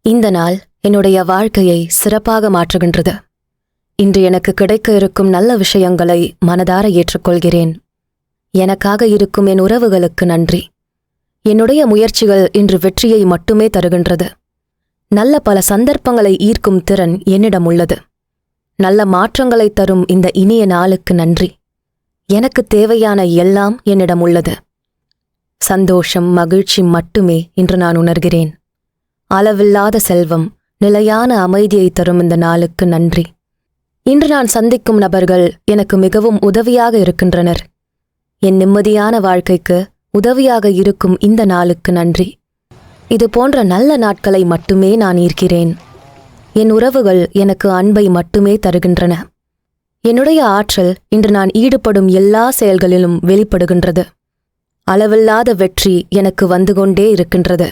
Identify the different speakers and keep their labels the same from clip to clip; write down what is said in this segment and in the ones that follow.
Speaker 1: இந்த நாள் என்னுடைய வாழ்க்கையை சிறப்பாக மாற்றுகின்றது. இன்று எனக்கு கிடைக்க இருக்கும் நல்ல விஷயங்களை மனதார ஏற்றுக்கொள்கிறேன். எனக்காக இருக்கும் என் உறவுகளுக்கு நன்றி. என்னுடைய முயற்சிகள் இன்று வெற்றியை மட்டுமே தருகின்றது. நல்ல பல சந்தர்ப்பங்களை ஈர்க்கும் திறன் என்னிடம் உள்ளது. நல்ல மாற்றங்களை தரும் இந்த இனிய நாளுக்கு நன்றி. எனக்கு தேவையான எல்லாம் என்னிடம் உள்ளது. சந்தோஷம், மகிழ்ச்சி மட்டுமே இன்று நான் உணர்கிறேன். அளவில்லாத செல்வம், நிலையான அமைதியை தரும் இந்த நாளுக்கு நன்றி. இன்று நான் சந்திக்கும் நபர்கள் எனக்கு மிகவும் உதவியாக இருக்கின்றனர். என் நிம்மதியான வாழ்க்கைக்கு உதவியாக இருக்கும் இந்த நாளுக்கு நன்றி. இது போன்ற நல்ல நாட்களை மட்டுமே நான் ஈர்க்கிறேன். என் உறவுகள் எனக்கு அன்பை மட்டுமே தருகின்றன. என்னுடைய ஆற்றல் இன்று நான் ஈடுபடும் எல்லா செயல்களிலும் வெளிப்படுகின்றது. அளவில்லாத வெற்றி எனக்கு வந்து கொண்டே இருக்கின்றது.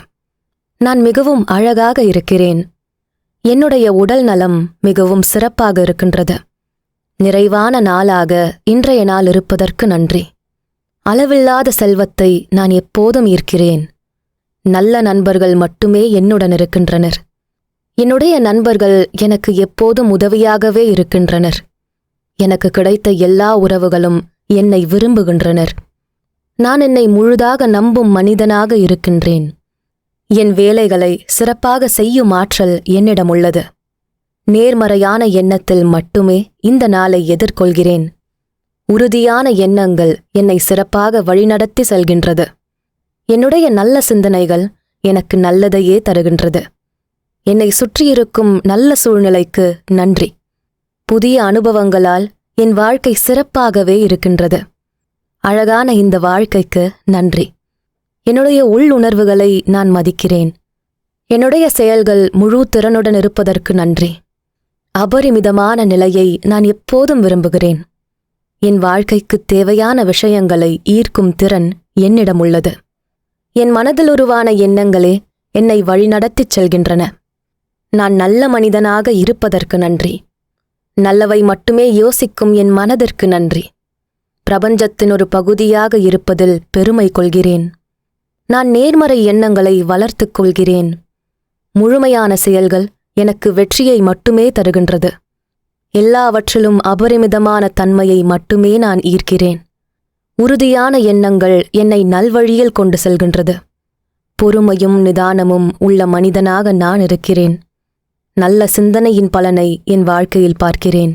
Speaker 1: நான் மிகவும் அழகாக இருக்கிறேன். என்னுடைய உடல் நலம் மிகவும் சிறப்பாக இருக்கின்றது. நிறைவான நாளாக இன்றைய நாள் இருப்பதற்கு நன்றி. அளவில்லாத செல்வத்தை நான் எப்போதும் ஈர்க்கிறேன். நல்ல நண்பர்கள் மட்டுமே என்னுடன் இருக்கின்றனர். என்னுடைய நண்பர்கள் எனக்கு எப்போதும் உதவியாகவே இருக்கின்றனர். எனக்கு கிடைத்த எல்லா உறவுகளும் என்னை விரும்புகின்றனர். நான் என்னை முழுதாக நம்பும் மனிதனாக இருக்கின்றேன். என் வேலைகளை சிறப்பாக செய்யும் ஆற்றல் என்னிடம் உள்ளது. நேர்மறையான எண்ணத்தில் மட்டுமே இந்த நாளை எதிர்கொள்கிறேன். உறுதியான எண்ணங்கள் என்னை சிறப்பாக வழிநடத்தி செல்கின்றது. என்னுடைய நல்ல சிந்தனைகள் எனக்கு நல்லதையே தருகின்றது. என்னை சுற்றியிருக்கும் நல்ல சூழ்நிலைக்கு நன்றி. புதிய அனுபவங்களால் என் வாழ்க்கை சிறப்பாகவே இருக்கின்றது. அழகான இந்த வாழ்க்கைக்கு நன்றி. என்னுடைய உள்ளுணர்வுகளை நான் மதிக்கிறேன். என்னுடைய செயல்கள் முழு திறனுடன் இருப்பதற்கு நன்றி. அபரிமிதமான நிலையை நான் எப்போதும் விரும்புகிறேன். என் வாழ்க்கைக்கு தேவையான விஷயங்களை ஈர்க்கும் திறன் என்னிடம் உள்ளது. என் மனதில் உருவான எண்ணங்களே என்னை வழிநடத்திச் செல்கின்றன. நான் நல்ல மனிதனாக இருப்பதற்கு நன்றி. நல்லவை மட்டுமே யோசிக்கும் என் மனதிற்கு நன்றி. பிரபஞ்சத்தின் ஒரு பகுதியாக இருப்பதில் பெருமை கொள்கிறேன். நான் நேர்மறை எண்ணங்களை வளர்த்துக் கொள்கிறேன். முழுமையான செயல்கள் எனக்கு வெற்றியை மட்டுமே தருகின்றது. எல்லாவற்றிலும் அபரிமிதமான தன்மையை மட்டுமே நான் ஈர்க்கிறேன். உறுதியான எண்ணங்கள் என்னை நல்வழியில் கொண்டு செல்கின்றது. பொறுமையும் நிதானமும் உள்ள மனிதனாக நான் இருக்கிறேன். நல்ல சிந்தனையின் பலனை என் வாழ்க்கையில் பார்க்கிறேன்.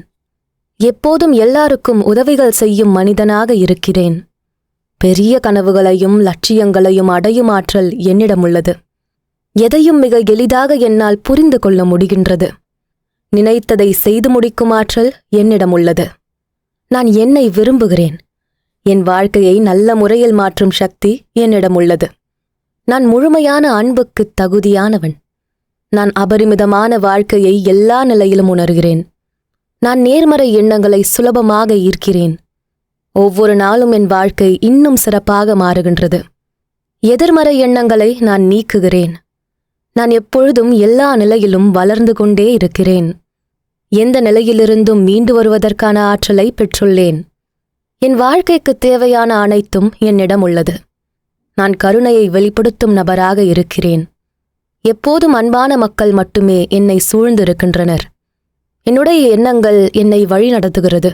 Speaker 1: எப்போதும் எல்லாருக்கும் உதவிகள் செய்யும் மனிதனாக இருக்கிறேன். பெரிய கனவுகளையும் லட்சியங்களையும் அடையும் ஆற்றல் என்னிடம் உள்ளது. எதையும் மிக எளிதாக என்னால் புரிந்து கொள்ள முடிகின்றது. நினைத்ததை செய்து முடிக்கும் ஆற்றல் என்னிடம் உள்ளது. நான் என்னை விரும்புகிறேன். என் வாழ்க்கையை நல்ல முறையில் மாற்றும் சக்தி என்னிடம் உள்ளது. நான் முழுமையான அன்புக்கு தகுதியானவன். நான் அபரிமிதமான வாழ்க்கையை எல்லா நிலையிலும் உணர்கிறேன். நான் நேர்மறை எண்ணங்களை சுலபமாக ஈர்க்கிறேன். ஒவ்வொரு நாளும் என் வாழ்க்கை இன்னும் சிறப்பாக மாறுகின்றது. எதிர்மறை எண்ணங்களை நான் நீக்குகிறேன். நான் எப்பொழுதும் எல்லா நிலையிலும் வளர்ந்து கொண்டே இருக்கிறேன். எந்த நிலையிலிருந்தும் மீண்டு வருவதற்கான ஆற்றலை பெற்றுள்ளேன். என் வாழ்க்கைக்கு தேவையான அனைத்தும் என்னிடம் உள்ளது. நான் கருணையை வெளிப்படுத்தும் நபராக இருக்கிறேன். எப்போதும் அன்பான மக்கள் மட்டுமே என்னை சூழ்ந்திருக்கின்றனர். என்னுடைய எண்ணங்கள் என்னை வழிநடத்துகிறது.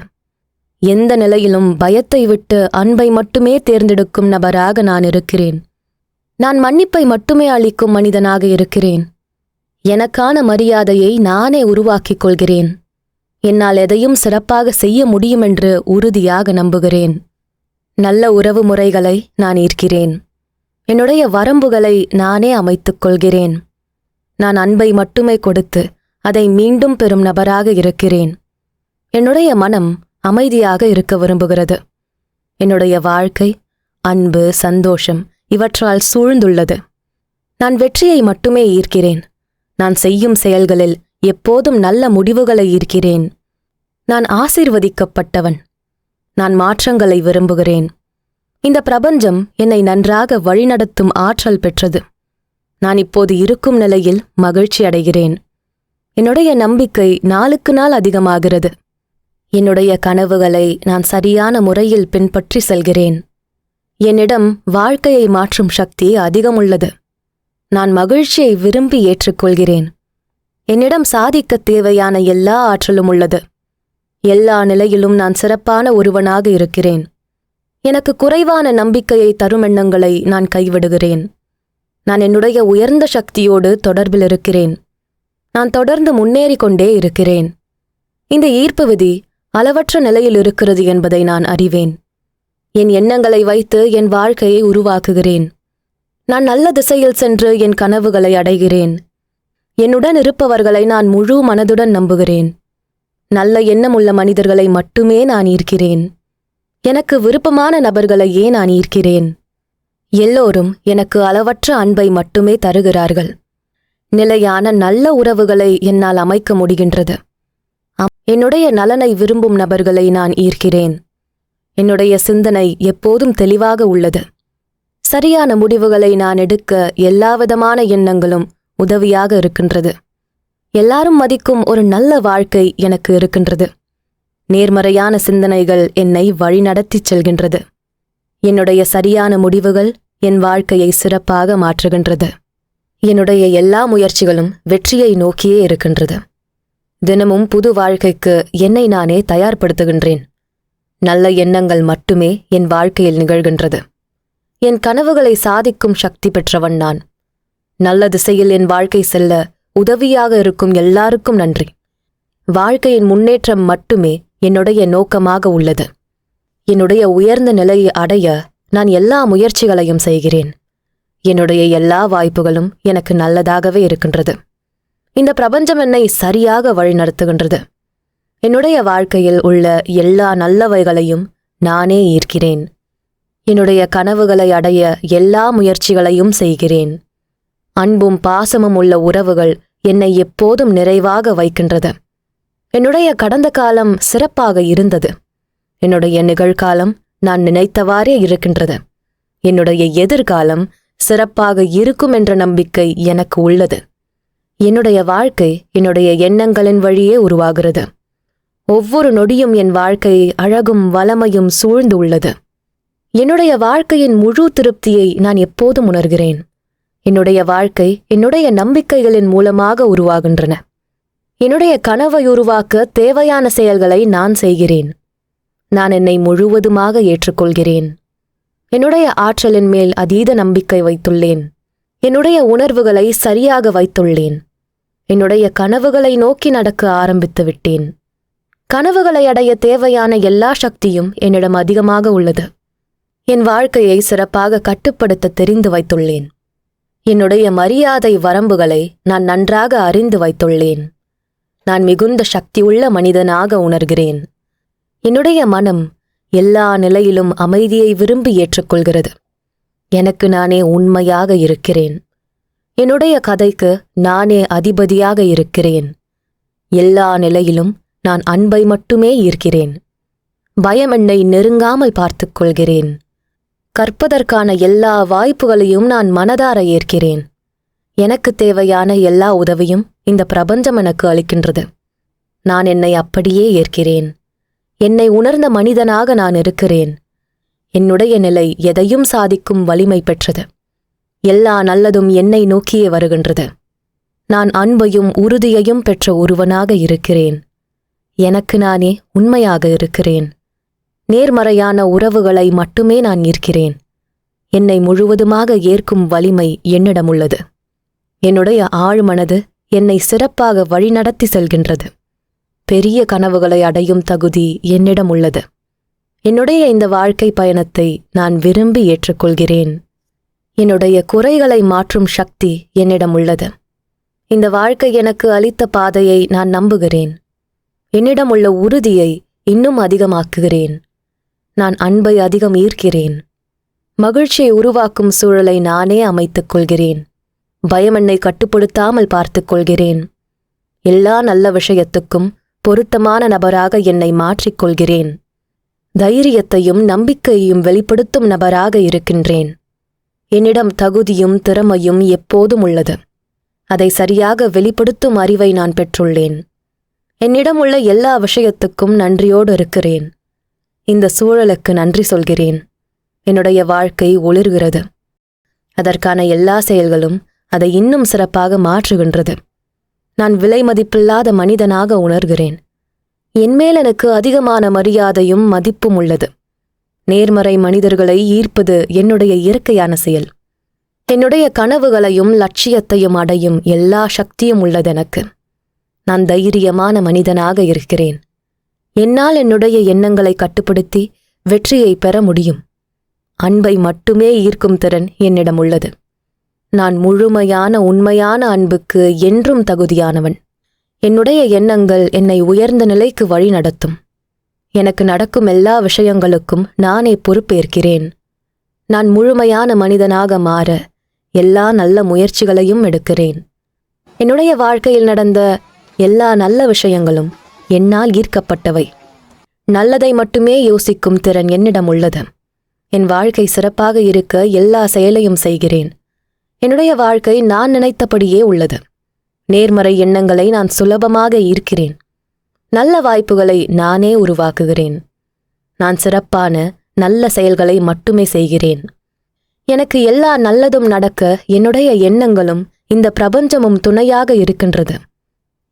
Speaker 1: எந்த நிலையிலும் பயத்தை விட்டு அன்பை மட்டுமே தேர்ந்தெடுக்கும் நபராக நான் இருக்கிறேன். நான் மன்னிப்பை மட்டுமே அளிக்கும் மனிதனாக இருக்கிறேன். எனக்கான மரியாதையை நானே உருவாக்கிக் கொள்கிறேன். என்னால் எதையும் சிறப்பாக செய்ய முடியுமென்று உறுதியாக நம்புகிறேன். நல்ல உறவு முறைகளை நான் ஈர்க்கிறேன். என்னுடைய வரம்புகளை நானே அமைத்துக் கொள்கிறேன். நான் அன்பை மட்டுமே கொடுத்து அதை மீண்டும் பெறும் நபராக இருக்கிறேன். என்னுடைய மனம் அமைதியாக இருக்க விரும்புகிறது. என்னுடைய வாழ்க்கை அன்பு, சந்தோஷம் இவற்றால் சூழ்ந்துள்ளது. நான் வெற்றியை மட்டுமே ஈர்க்கிறேன். நான் செய்யும் செயல்களில் எப்போதும் நல்ல முடிவுகளை ஈர்க்கிறேன். நான் ஆசீர்வதிக்கப்பட்டவன். நான் மாற்றங்களை விரும்புகிறேன். இந்த பிரபஞ்சம் என்னை நன்றாக வழிநடத்தும் ஆற்றல் பெற்றது. நான் இப்போது இருக்கும் நிலையில் மகிழ்ச்சி அடைகிறேன். என்னுடைய நம்பிக்கை நாளுக்கு நாள் அதிகமாகிறது. என்னுடைய கனவுகளை நான் சரியான முறையில் பின்பற்றி செல்கிறேன். என்னிடம் வாழ்க்கையை மாற்றும் சக்தி அதிகம் உள்ளது. நான் மகிழ்ச்சியை விரும்பி ஏற்றுக்கொள்கிறேன். என்னிடம் சாதிக்கத் தேவையான எல்லா ஆற்றலும் உள்ளது. எல்லா நிலையிலும் நான் சிறப்பான ஒருவனாக இருக்கிறேன். எனக்கு குறைவான நம்பிக்கையை தரும் எண்ணங்களை நான் கைவிடுகிறேன். நான் என்னுடைய உயர்ந்த சக்தியோடு தொடர்பில் இருக்கிறேன். நான் தொடர்ந்து முன்னேறிக் கொண்டே இருக்கிறேன். இந்த ஈர்ப்பு விதி அளவற்ற நிலையில் இருக்கிறது என்பதை நான் அறிவேன். என் எண்ணங்களை வைத்து என் வாழ்க்கையை உருவாக்குகிறேன். நான் நல்ல திசையில் சென்று என் கனவுகளை அடைகிறேன். என்னுடன் இருப்பவர்களை நான் முழு மனதுடன் நம்புகிறேன். நல்ல எண்ணமுள்ள மனிதர்களை மட்டுமே நான் ஈர்க்கிறேன். எனக்கு விருப்பமான நபர்களையே நான் ஈர்க்கிறேன். எல்லோரும் எனக்கு அளவற்ற அன்பை மட்டுமே தருகிறார்கள். நிலையான நல்ல உறவுகளை என்னால் அமைக்க முடிகின்றது. என்னுடைய நலனை விரும்பும் நபர்களை நான் ஈர்க்கிறேன். என்னுடைய சிந்தனை எப்போதும் தெளிவாக உள்ளது. சரியான முடிவுகளை நான் எடுக்க எல்லாவிதமான எண்ணங்களும் உதவியாக இருக்கின்றது. எல்லாரும் மதிக்கும் ஒரு நல்ல வாழ்க்கை எனக்கு இருக்கின்றது. நேர்மறையான சிந்தனைகள் என்னை வழிநடத்திச் செல்கின்றது. என்னுடைய சரியான முடிவுகள் என் வாழ்க்கையை சிறப்பாக மாற்றுகின்றது. என்னுடைய எல்லா முயற்சிகளும் வெற்றியை நோக்கியே இருக்கின்றது. தினமும் புது வாழ்க்கைக்கு என்னை நானே தயார்படுத்துகின்றேன். நல்ல எண்ணங்கள் மட்டுமே என் வாழ்க்கையில் நிகழ்கின்றது. என் கனவுகளை சாதிக்கும் சக்தி பெற்றவன் நான். நல்ல திசையில் என் வாழ்க்கை செல்ல உதவியாக இருக்கும் எல்லாருக்கும் நன்றி. வாழ்க்கையின் முன்னேற்றம் மட்டுமே என்னுடைய நோக்கமாக உள்ளது. என்னுடைய உயர்ந்த நிலையை அடைய நான் எல்லா முயற்சிகளையும் செய்கிறேன். என்னுடைய எல்லா வாய்ப்புகளும் எனக்கு நல்லதாகவே இருக்கின்றது. இந்த பிரபஞ்சம் என்னை சரியாக வழிநடத்துகின்றது. என்னுடைய வாழ்க்கையில் உள்ள எல்லா நல்லவைகளையும் நானே ஈர்க்கிறேன். என்னுடைய கனவுகளை அடைய எல்லா முயற்சிகளையும் செய்கிறேன். அன்பும் பாசமும் உள்ள உறவுகள் என்னை எப்போதும் நிறைவாக வைக்கின்றது. என்னுடைய கடந்த காலம் சிறப்பாக இருந்தது. என்னுடைய நிகழ்காலம் நான் நினைத்தவாறே இருக்கின்றது. என்னுடைய எதிர்காலம் சிறப்பாக இருக்கும் என்ற நம்பிக்கை எனக்கு உள்ளது. என்னுடைய வாழ்க்கை என்னுடைய எண்ணங்களின் வழியே உருவாகிறது. ஒவ்வொரு நொடியும் என் வாழ்க்கையை அழகும் வளமையும் சூழ்ந்து உள்ளது. என்னுடைய வாழ்க்கையின் முழு திருப்தியை நான் எப்போதும் உணர்கிறேன். என்னுடைய வாழ்க்கை என்னுடைய நம்பிக்கைகளின் மூலமாக உருவாகின்றன. என்னுடைய கனவை உருவாக்க தேவையான செயல்களை நான் செய்கிறேன். நான் என்னை முழுவதுமாக ஏற்றுக்கொள்கிறேன். என்னுடைய ஆற்றலின் மேல் அதீத நம்பிக்கை வைத்துள்ளேன். என்னுடைய உணர்வுகளை சரியாக வைத்துள்ளேன். என்னுடைய கனவுகளை நோக்கி நடக்க ஆரம்பித்து விட்டேன். கனவுகளை அடைய தேவையான எல்லா சக்தியும் என்னிடம் அதிகமாக உள்ளது. என் வாழ்க்கையை சிறப்பாக கட்டுப்படுத்த தெரிந்து வைத்துள்ளேன். என்னுடைய மரியாதை வரம்புகளை நான் நன்றாக அறிந்து வைத்துள்ளேன். நான் மிகுந்த சக்தியுள்ள மனிதனாக உணர்கிறேன். என்னுடைய மனம் எல்லா நிலையிலும் அமைதியை விரும்பி ஏற்றுக்கொள்கிறது. எனக்கு நானே உண்மையாக இருக்கிறேன். என்னுடைய கதைக்கு நானே அதிபதியாக இருக்கிறேன். எல்லா நிலையிலும் நான் அன்பை மட்டுமே ஈர்க்கிறேன். பயம் என்னை நெருங்காமல் பார்த்துக் கொள்கிறேன். கற்பதற்கான எல்லா வாய்ப்புகளையும் நான் மனதார ஏற்கிறேன். எனக்கு தேவையான எல்லா உதவியும் இந்த பிரபஞ்சம் எனக்கு அளிக்கின்றது. நான் என்னை அப்படியே ஏற்கிறேன். என்னை உணர்ந்த மனிதனாக நான் இருக்கிறேன். என்னுடைய நிலை எதையும் சாதிக்கும் வலிமை பெற்றது. எல்லா நல்லதும் என்னை நோக்கியே வருகின்றது. நான் அன்பையும் உறுதியையும் பெற்ற ஒருவனாக இருக்கிறேன். எனக்கு நானே உண்மையாக இருக்கிறேன். நேர்மறையான உறவுகளை மட்டுமே நான் ஈர்க்கிறேன். என்னை முழுவதுமாக ஏற்கும் வலிமை என்னிடம் உள்ளது. என்னுடைய ஆழ்மனது என்னை சிறப்பாக வழிநடத்தி செல்கின்றது. பெரிய கனவுகளை அடையும் தகுதி என்னிடம் உள்ளது. என்னுடைய இந்த வாழ்க்கை பயணத்தை நான் விரும்பி ஏற்றுக்கொள்கிறேன். என்னுடைய குறைகளை மாற்றும் சக்தி என்னிடம் உள்ளது. இந்த வாழ்க்கை எனக்கு அளித்த பாதையை நான் நம்புகிறேன். என்னிடம் உள்ள உறுதியை இன்னும் அதிகமாக்குகிறேன். நான் அன்பை அதிகம் ஈர்க்கிறேன். மகிழ்ச்சியை உருவாக்கும் சூழலை நானே அமைத்துக் கொள்கிறேன். பயம் என்னை கட்டுப்படுத்தாமல் பார்த்துக் கொள்கிறேன். எல்லா நல்ல விஷயத்துக்கும் பொருத்தமான நபராக என்னை மாற்றிக்கொள்கிறேன். தைரியத்தையும் நம்பிக்கையையும் வெளிப்படுத்தும் நபராக இருக்கின்றேன். என்னிடம் தகுதியும் திறமையும் எப்போதும் உள்ளது. அதை சரியாக வெளிப்படுத்தும் அறிவை நான் பெற்றுள்ளேன். என்னிடம் உள்ள எல்லா விஷயத்துக்கும் நன்றியோடு இருக்கிறேன். இந்த சூழலுக்கு நன்றி சொல்கிறேன். என்னுடைய வாழ்க்கை ஒளிர்கிறது. அதற்கான எல்லா செயல்களும் அதை இன்னும் சிறப்பாக மாற்றுகின்றது. நான் விலை மதிப்பில்லாத மனிதனாக உணர்கிறேன். என்மேல் எனக்கு அதிகமான மரியாதையும் மதிப்பும் உள்ளது. நேர்மறை மனிதர்களை ஈர்ப்பது என்னுடைய இயற்கையான செயல். என்னுடைய கனவுகளையும் லட்சியத்தையும் அடையும் எல்லா சக்தியும் உள்ளதெனக்கு. நான் தைரியமான மனிதனாக இருக்கிறேன். என்னால் என்னுடைய எண்ணங்களை கட்டுப்படுத்தி வெற்றியை பெற முடியும். அன்பை மட்டுமே ஈர்க்கும் திறன் என்னிடம் உள்ளது. நான் முழுமையான உண்மையான அன்புக்கு என்றும் தகுதியானவன். என்னுடைய எண்ணங்கள் என்னை உயர்ந்த நிலைக்கு வழி நடத்தும். எனக்கு நடக்கும் எல்லா விஷயங்களுக்கும் நானே பொறுப்பேற்கிறேன். நான் முழுமையான மனிதனாக மாற எல்லா நல்ல முயற்சிகளையும் எடுக்கிறேன். என்னுடைய வாழ்க்கையில் நடந்த எல்லா நல்ல விஷயங்களும் என்னால் ஈர்க்கப்பட்டவை. நல்லதை மட்டுமே யோசிக்கும் திறன் என்னிடம் உள்ளது. என் வாழ்க்கை சிறப்பாக இருக்க எல்லா செயலையும் செய்கிறேன். என்னுடைய வாழ்க்கை நான் நினைத்தபடியே உள்ளது. நேர்மறை எண்ணங்களை நான் சுலபமாக ஈர்க்கிறேன். நல்ல வாய்ப்புகளை நானே உருவாக்குகிறேன். நான் சிறப்பான நல்ல செயல்களை மட்டுமே செய்கிறேன். எனக்கு எல்லா நல்லதும் நடக்க என்னுடைய எண்ணங்களும் இந்த பிரபஞ்சமும் துணையாக இருக்கின்றது.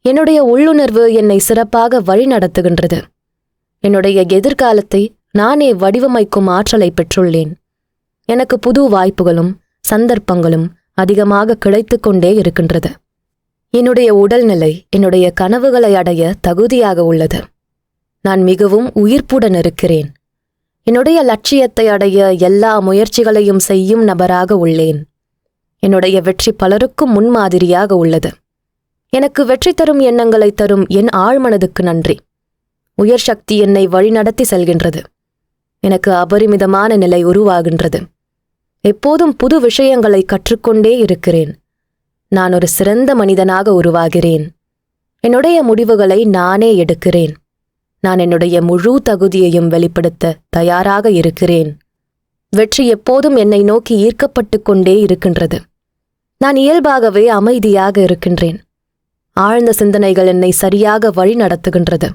Speaker 1: என்னுடைய உள்ளுணர்வு என்னை சிறப்பாக வழிநடத்துகின்றது. என்னுடைய எதிர்காலத்தை நானே வடிவமைக்கும் ஆற்றலை பெற்றுள்ளேன். எனக்கு புது வாய்ப்புகளும் சந்தர்ப்பங்களும் அதிகமாக கிடைத்து கொண்டே இருக்கின்றது. என்னுடைய உடல்நிலை என்னுடைய கனவுகளை அடைய தகுதியாக உள்ளது. நான் மிகவும் உயிர்ப்புடன் இருக்கிறேன். என்னுடைய லட்சியத்தை அடைய எல்லா முயற்சிகளையும் செய்யும் நபராக உள்ளேன். என்னுடைய வெற்றி பலருக்கும் முன்மாதிரியாக உள்ளது. எனக்கு வெற்றி தரும் எண்ணங்களை தரும் என் ஆழ்மனதுக்கு நன்றி. உயர் சக்தி என்னை வழிநடத்தி செல்கின்றது. எனக்கு அபரிமிதமான நிலை உருவாகின்றது. எப்போதும் புது விஷயங்களை கற்றுக்கொண்டே இருக்கிறேன். நான் ஒரு சிறந்த மனிதனாக உருவாகிறேன். என்னுடைய முடிவுகளை நானே எடுக்கிறேன். நான் என்னுடைய முழு தகுதியையும் வெளிப்படுத்த தயாராக இருக்கிறேன். வெற்றி எப்போதும் என்னை நோக்கி ஈர்க்கப்பட்டு கொண்டே இருக்கின்றது. நான் இயல்பாகவே அமைதியாக இருக்கின்றேன். ஆழ்ந்த சிந்தனைகள் என்னை சரியாக வழி நடத்துகின்றது.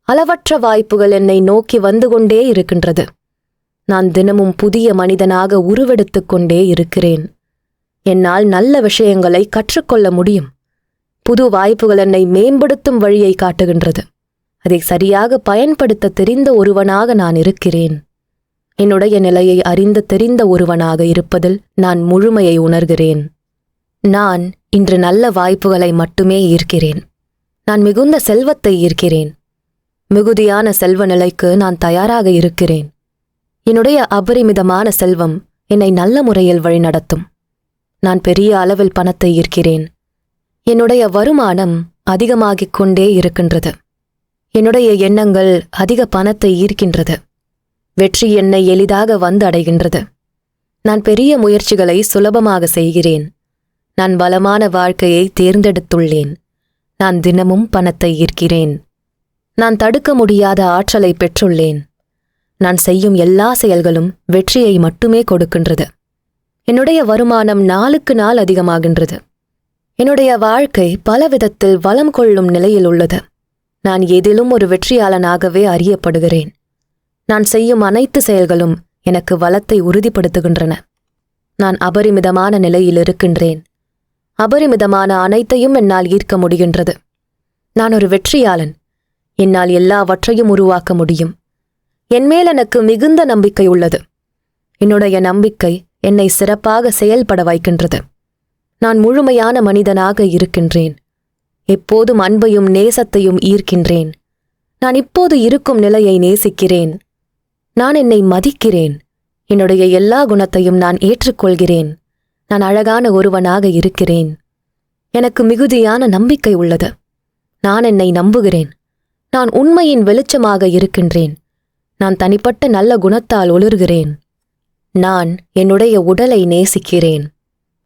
Speaker 1: அளவற்ற வாய்ப்புகள் என்னை நோக்கி வந்து கொண்டே இருக்கின்றது. நான் தினமும் புதிய மனிதனாக உருவெடுத்துக் கொண்டே இருக்கிறேன். என்னால் நல்ல விஷயங்களை கற்றுக்கொள்ள முடியும். புது வாய்ப்புகள் என்னை மேம்படுத்தும் வழியை காட்டுகின்றது. அதை சரியாக பயன்படுத்த தெரிந்த ஒருவனாக நான் இருக்கிறேன். என்னுடைய நிலையை அறிந்து தெரிந்த ஒருவனாக இருப்பதில் நான் முழுமையை உணர்கிறேன். நான் இன்று நல்ல வாய்ப்புகளை மட்டுமே ஈர்க்கிறேன். நான் மிகுந்த செல்வத்தை ஈர்க்கிறேன். மிகுதியான செல்வ நிலைக்கு நான் தயாராக இருக்கிறேன். என்னுடைய அபரிமிதமான செல்வம் என்னை நல்ல முறையில் வழிநடத்தும். நான் பெரிய அளவில் பணத்தை ஈர்க்கிறேன். என்னுடைய வருமானம் அதிகமாகிக் கொண்டே இருக்கின்றது. என்னுடைய எண்ணங்கள் அதிக பணத்தை ஈர்க்கின்றது. வெற்றி என்னை எளிதாக வந்து அடைகின்றது. நான் பெரிய முயற்சிகளை சுலபமாக செய்கிறேன். நான் பலமான வாழ்க்கையை தேர்ந்தெடுத்துள்ளேன். நான் தினமும் பணத்தை ஈர்க்கிறேன். நான் தடுக்க முடியாத ஆற்றலை பெற்றுள்ளேன். நான் செய்யும் எல்லா செயல்களும் வெற்றியை மட்டுமே கொடுக்கின்றது. என்னுடைய வருமானம் நாளுக்கு நாள் அதிகமாகின்றது. என்னுடைய வாழ்க்கை பல விதத்தில் வளம் கொள்ளும் நிலையில் உள்ளது. நான் எதிலும் ஒரு வெற்றியாளனாகவே அறியப்படுகிறேன். நான் செய்யும் அனைத்து செயல்களும் எனக்கு வளத்தை உறுதிப்படுத்துகின்றன. நான் அபரிமிதமான நிலையில் இருக்கின்றேன். அபரிமிதமான அனைத்தையும் என்னால் ஈர்க்க முடிகின்றது. நான் ஒரு வெற்றியாளன். என்னால் எல்லாவற்றையும் உருவாக்க முடியும். என்மேல் எனக்கு மிகுந்த நம்பிக்கை உள்ளது. என்னுடைய நம்பிக்கை என்னை சிறப்பாக செயல்பட வைக்கின்றது. நான் முழுமையான மனிதனாக இருக்கின்றேன். எப்போதும் அன்பையும் நேசத்தையும் ஈர்க்கின்றேன். நான் இப்போது இருக்கும் நிலையை நேசிக்கிறேன். நான் என்னை மதிக்கிறேன். என்னுடைய எல்லா குணத்தையும் நான் ஏற்றுக்கொள்கிறேன். நான் அழகான ஒருவனாக இருக்கிறேன். எனக்கு மிகுதியான நம்பிக்கை உள்ளது. நான் என்னை நம்புகிறேன். நான் உண்மையின் வெளிச்சமாக இருக்கின்றேன். நான் தனிப்பட்ட நல்ல குணத்தால் ஒளிர்கிறேன். நான் என்னுடைய உடலை நேசிக்கிறேன்.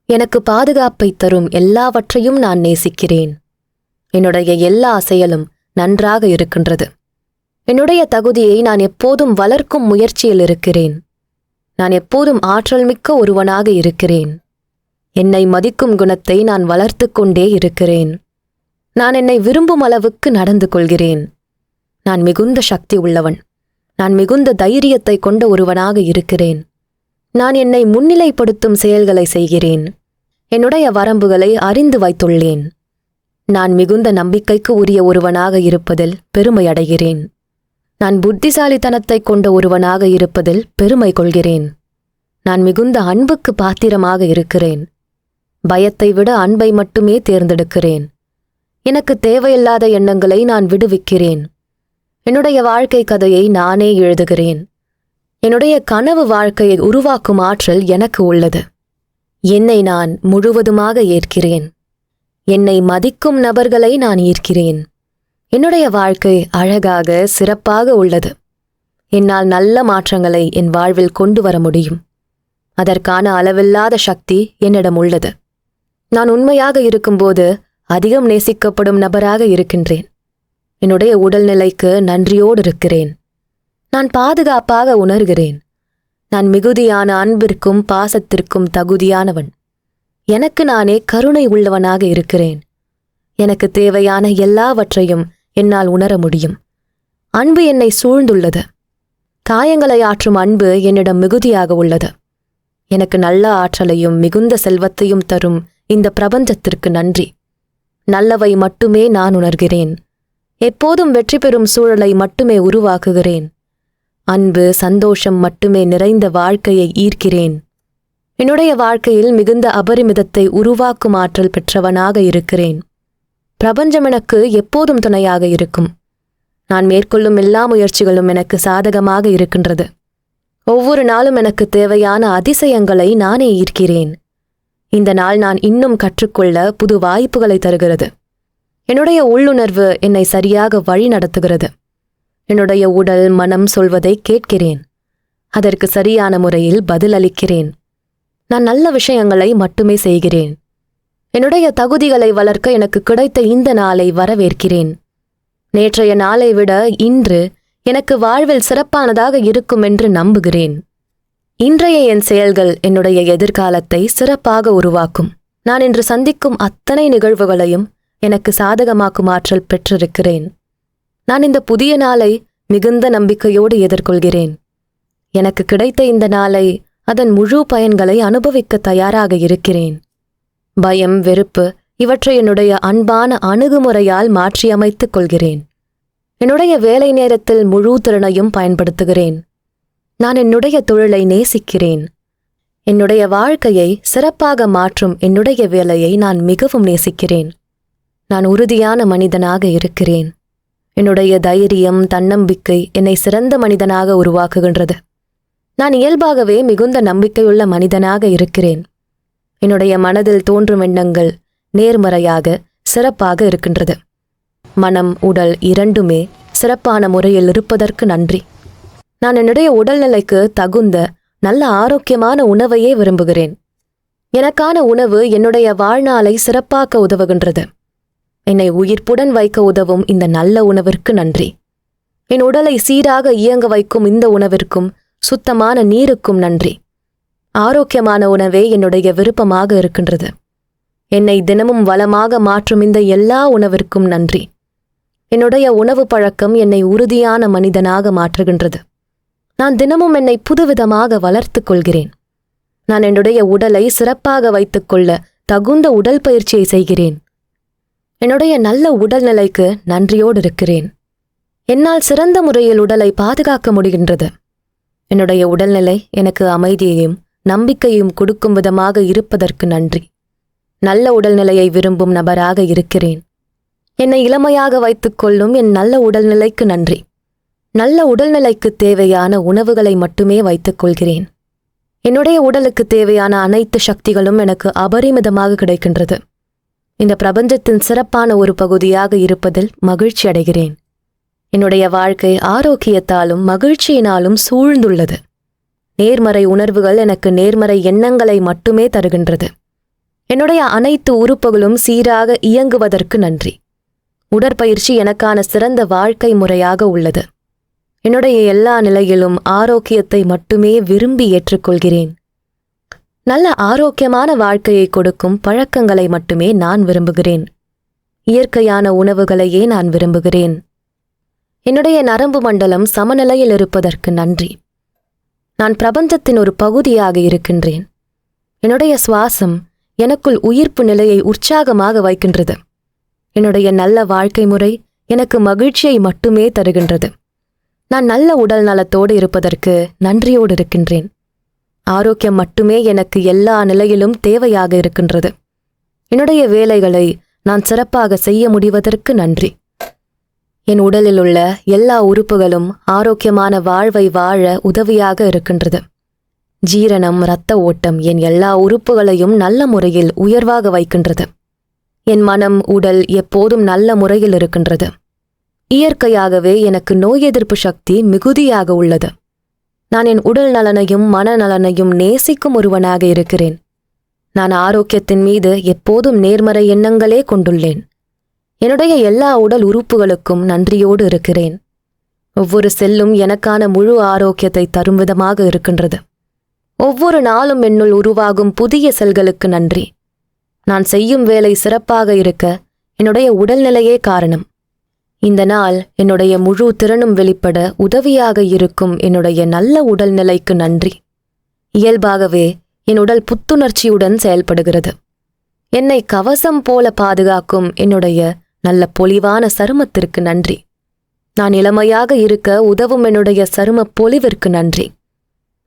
Speaker 1: எனக்கு பாதுகாப்பை தரும் எல்லாவற்றையும் நான் நேசிக்கிறேன். என்னுடைய எல்லா செயலும் நன்றாக இருக்கின்றது. என்னுடைய தகுதியை நான் எப்போதும் வளர்க்கும் முயற்சியில் இருக்கிறேன். நான் எப்போதும் ஆற்றல் மிக்க ஒருவனாக இருக்கிறேன். என்னை மதிக்கும் குணத்தை நான் வளர்த்து கொண்டே இருக்கிறேன். நான் என்னை விரும்பும் அளவுக்கு நடந்து கொள்கிறேன். நான் மிகுந்த சக்தி உள்ளவன். நான் மிகுந்த தைரியத்தை கொண்ட ஒருவனாக இருக்கிறேன். நான் என்னை முன்னிலைப்படுத்தும் செயல்களை செய்கிறேன். என்னுடைய வரம்புகளை அறிந்து வைத்துள்ளேன். நான் மிகுந்த நம்பிக்கைக்கு உரிய ஒருவனாக இருப்பதில் பெருமை அடைகிறேன். நான் புத்திசாலித்தனத்தைக் கொண்ட ஒருவனாக இருப்பதில் பெருமை கொள்கிறேன். நான் மிகுந்த அன்புக்கு பாத்திரமாக இருக்கிறேன். பயத்தை விட அன்பை மட்டுமே தேர்ந்தெடுக்கிறேன். எனக்கு தேவையில்லாத எண்ணங்களை நான் விடுவிக்கிறேன். என்னுடைய வாழ்க்கை கதையை நானே எழுதுகிறேன். என்னுடைய கனவு வாழ்க்கையை உருவாக்கும் ஆற்றல் எனக்கு உள்ளது. என்னை நான் முழுவதுமாக ஏற்கிறேன். என்னை மதிக்கும் நபர்களை நான் ஈர்க்கிறேன். என்னுடைய வாழ்க்கை அழகாக சிறப்பாக உள்ளது. என்னால் நல்ல மாற்றங்களை என் வாழ்வில் கொண்டு வர முடியும். அதற்கான அளவில்லாத சக்தி என்னிடம் உள்ளது. நான் உண்மையாக இருக்கும்போது அதிகம் நேசிக்கப்படும் நபராக இருக்கின்றேன். என்னுடைய உடல்நிலைக்கு நன்றியோடு இருக்கிறேன். நான் பாதுகாப்பாக உணர்கிறேன். நான் மிகுதியான அன்பிற்கும் பாசத்திற்கும் தகுதியானவன். எனக்கு நானே கருணை உள்ளவனாக இருக்கிறேன். எனக்கு தேவையான எல்லாவற்றையும் என்னால் உணர முடியும். அன்பு என்னை சூழ்ந்துள்ளது. காயங்களை ஆற்றும் அன்பு என்னிடம் மிகுதியாக உள்ளது. எனக்கு நல்ல ஆற்றலையும் மிகுந்த செல்வத்தையும் தரும் இந்த பிரபஞ்சத்திற்கு நன்றி. நல்லவை மட்டுமே நான் உணர்கிறேன். எப்போதும் வெற்றி பெறும் சூழலை மட்டுமே உருவாக்குகிறேன். அன்பு, சந்தோஷம் மட்டுமே நிறைந்த வாழ்க்கையை ஈர்க்கிறேன். என்னுடைய வாழ்க்கையில் மிகுந்த அபரிமிதத்தை உருவாக்கும் ஆற்றல் பெற்றவனாக இருக்கிறேன். பிரபஞ்சம் எனக்கு எப்போதும் துணையாக இருக்கும். நான் மேற்கொள்ளும் எல்லா முயற்சிகளும் எனக்கு சாதகமாக இருக்கின்றது. ஒவ்வொரு நாளும் எனக்கு தேவையான அதிசயங்களை நானே ஈர்க்கிறேன். இந்த நாள் நான் இன்னும் கற்றுக்கொள்ள புது வாய்ப்புகளை தருகிறது. என்னுடைய உள்ளுணர்வு என்னை சரியாக வழி நடத்துகிறது. என்னுடைய உடல், மனம் சொல்வதை கேட்கிறேன். அதற்கு சரியான முறையில் பதிலளிக்கிறேன். நான் நல்ல விஷயங்களை மட்டுமே செய்கிறேன். என்னுடைய தகுதிகளை வளர்க்க எனக்கு கிடைத்த இந்த நாளை வரவேற்கிறேன். நேற்றைய நாளை விட இன்று எனக்கு வாழ்வில் சிறப்பானதாக இருக்கும் என்று நம்புகிறேன். இன்றைய என் செயல்கள் என்னுடைய எதிர்காலத்தை சிறப்பாக உருவாக்கும். நான் இன்று சந்திக்கும் அத்தனை நிகழ்வுகளையும் எனக்கு சாதகமாக்கும் ஆற்றல் பெற்றிருக்கிறேன். நான் இந்த புதிய நாளை மிகுந்த நம்பிக்கையோடு எதிர்கொள்கிறேன். எனக்கு கிடைத்த இந்த நாளை, அதன் முழு பயன்களை அனுபவிக்க தயாராக இருக்கிறேன். பயம், வெறுப்பு இவற்றை என்னுடைய அன்பான அணுகுமுறையால் மாற்றியமைத்துக் கொள்கிறேன். என்னுடைய வேலை நேரத்தில் முழு திறனையும் பயன்படுத்துகிறேன். நான் என்னுடைய தொழிலை நேசிக்கிறேன். என்னுடைய வாழ்க்கையை சிறப்பாக மாற்றும் என்னுடைய வேலையை நான் மிகவும் நேசிக்கிறேன். நான் உறுதியான மனிதனாக இருக்கிறேன். என்னுடைய தைரியம், தன்னம்பிக்கை என்னை சிறந்த மனிதனாக உருவாக்குகின்றது. நான் இயல்பாகவே மிகுந்த நம்பிக்கையுள்ள மனிதனாக இருக்கிறேன். என்னுடைய மனதில் தோன்றும் எண்ணங்கள் நேர்மறையாக, சிறப்பாக இருக்கின்றது. மனம், உடல் இரண்டுமே சிறப்பான முறையில் இருப்பதற்கு நன்றி. நான் என்னுடைய உடல்நிலைக்கு தகுந்த நல்ல ஆரோக்கியமான உணவையே விரும்புகிறேன். எனக்கான உணவு என்னுடைய வாழ்நாளை சிறப்பாக்க உதவுகின்றது. என்னை உயிர்ப்புடன் வைக்க உதவும் இந்த நல்ல உணவிற்கு நன்றி. என் உடலை சீராக இயங்க வைக்கும் இந்த உணவிற்கும் சுத்தமான நீருக்கும் நன்றி. ஆரோக்கியமான உணவே என்னுடைய விருப்பமாக இருக்கின்றது. என்னை தினமும் வளமாக மாற்றும் இந்த எல்லா உணவிற்கும் நன்றி. என்னுடைய உணவு பழக்கம் என்னை உறுதியான மனிதனாக மாற்றுகின்றது. நான் தினமும் என்னை புதுவிதமாக வளர்த்துக் கொள்கிறேன். நான் என்னுடைய உடலை சிறப்பாக வைத்துக்கொள்ள தகுந்த உடல் பயிற்சியை செய்கிறேன். என்னுடைய நல்ல உடல்நிலைக்கு நன்றியோடு இருக்கிறேன். என்னால் சிறந்த முறையில் உடலை பாதுகாக்க முடிகின்றது. என்னுடைய உடல்நிலை எனக்கு அமைதியையும் நம்பிக்கையும் கொடுக்கும் விதமாக இருப்பதற்கு நன்றி. நல்ல உடல்நிலையை விரும்பும் நபராக இருக்கிறேன். என்னை இளமையாக வைத்துக்கொள்ளும் என் நல்ல உடல்நிலைக்கு நன்றி. நல்ல உடல்நிலைக்கு தேவையான உணவுகளை மட்டுமே வைத்துக் கொள்கிறேன். என்னுடைய உடலுக்கு தேவையான அனைத்து சக்திகளும் எனக்கு அபரிமிதமாக கிடைக்கின்றது. இந்த பிரபஞ்சத்தின் சிறப்பான ஒரு பகுதியாக இருப்பதில் மகிழ்ச்சி அடைகிறேன். என்னுடைய வாழ்க்கை ஆரோக்கியத்தாலும் மகிழ்ச்சியினாலும் சூழ்ந்துள்ளது. நேர்மறை உணர்வுகள் எனக்கு நேர்மறை எண்ணங்களை மட்டுமே தருகின்றது. என்னுடைய அனைத்து உறுப்புகளும் சீராக இயங்குவதற்கு நன்றி. உடற்பயிற்சி எனக்கான சிறந்த வாழ்க்கை முறையாக உள்ளது. என்னுடைய எல்லா நிலையிலும் ஆரோக்கியத்தை மட்டுமே விரும்பி ஏற்றுக்கொள்கிறேன். நல்ல ஆரோக்கியமான வாழ்க்கையை கொடுக்கும் பழக்கங்களை மட்டுமே நான் விரும்புகிறேன். இயற்கையான உணவுகளையே நான் விரும்புகிறேன். என்னுடைய நரம்பு மண்டலம் சமநிலையில் இருப்பதற்கு நன்றி. நான் பிரபஞ்சத்தின் ஒரு பகுதியாக இருக்கின்றேன். என்னுடைய சுவாசம் எனக்குள் உயிர்ப்பு நிலையை உற்சாகமாக வைக்கின்றது. என்னுடைய நல்ல வாழ்க்கை முறை எனக்கு மகிழ்ச்சியை மட்டுமே தருகின்றது. நான் நல்ல உடல் நலத்தோடு இருப்பதற்கு நன்றியோடு இருக்கின்றேன். ஆரோக்கியம் மட்டுமே எனக்கு எல்லா நிலையிலும் தேவையாக இருக்கின்றது. என்னுடைய வேலைகளை நான் சிறப்பாக செய்ய முடிவதற்கு நன்றி. என் உடலில் உள்ள எல்லா உறுப்புகளும் ஆரோக்கியமான வாழ்வை வாழ உதவியாக இருக்கின்றது. ஜீரணம், இரத்த ஓட்டம் என் எல்லா உறுப்புகளையும் நல்ல முறையில் உயர்வாக வைக்கின்றது. என் மனம், உடல் எப்போதும் நல்ல முறையில் இருக்கின்றது. இயற்கையாகவே எனக்கு நோய் எதிர்ப்பு சக்தி மிகுதியாக உள்ளது. நான் என் உடல் நலனையும் மனநலனையும் நேசிக்கும் ஒருவனாக இருக்கிறேன். நான் ஆரோக்கியத்தின் மீது எப்போதும் நேர்மறை எண்ணங்களே கொண்டுள்ளேன். என்னுடைய எல்லா உடல் உறுப்புகளுக்கும் நன்றியோடு இருக்கிறேன். ஒவ்வொரு செல்லும் எனக்கான முழு ஆரோக்கியத்தை தரும் விதமாக இருக்கின்றது. ஒவ்வொரு நாளும் என்னுள் உருவாகும் புதிய செல்களுக்கு நன்றி. நான் செய்யும் வேலை சிறப்பாக இருக்க என்னுடைய உடல்நிலையே காரணம். இந்த நாள் என்னுடைய முழு திறனும் வெளிப்பட உதவியாக இருக்கும் என்னுடைய நல்ல உடல்நிலைக்கு நன்றி. இயல்பாகவே என் உடல் புத்துணர்ச்சியுடன் செயல்படுகிறது. என்னை கவசம் போல பாதுகாக்கும் என்னுடைய நல்ல பொலிவான சருமத்திற்கு நன்றி. நான் இளமையாக இருக்க உதவும் என்னுடைய சரும பொலிவிற்கு நன்றி.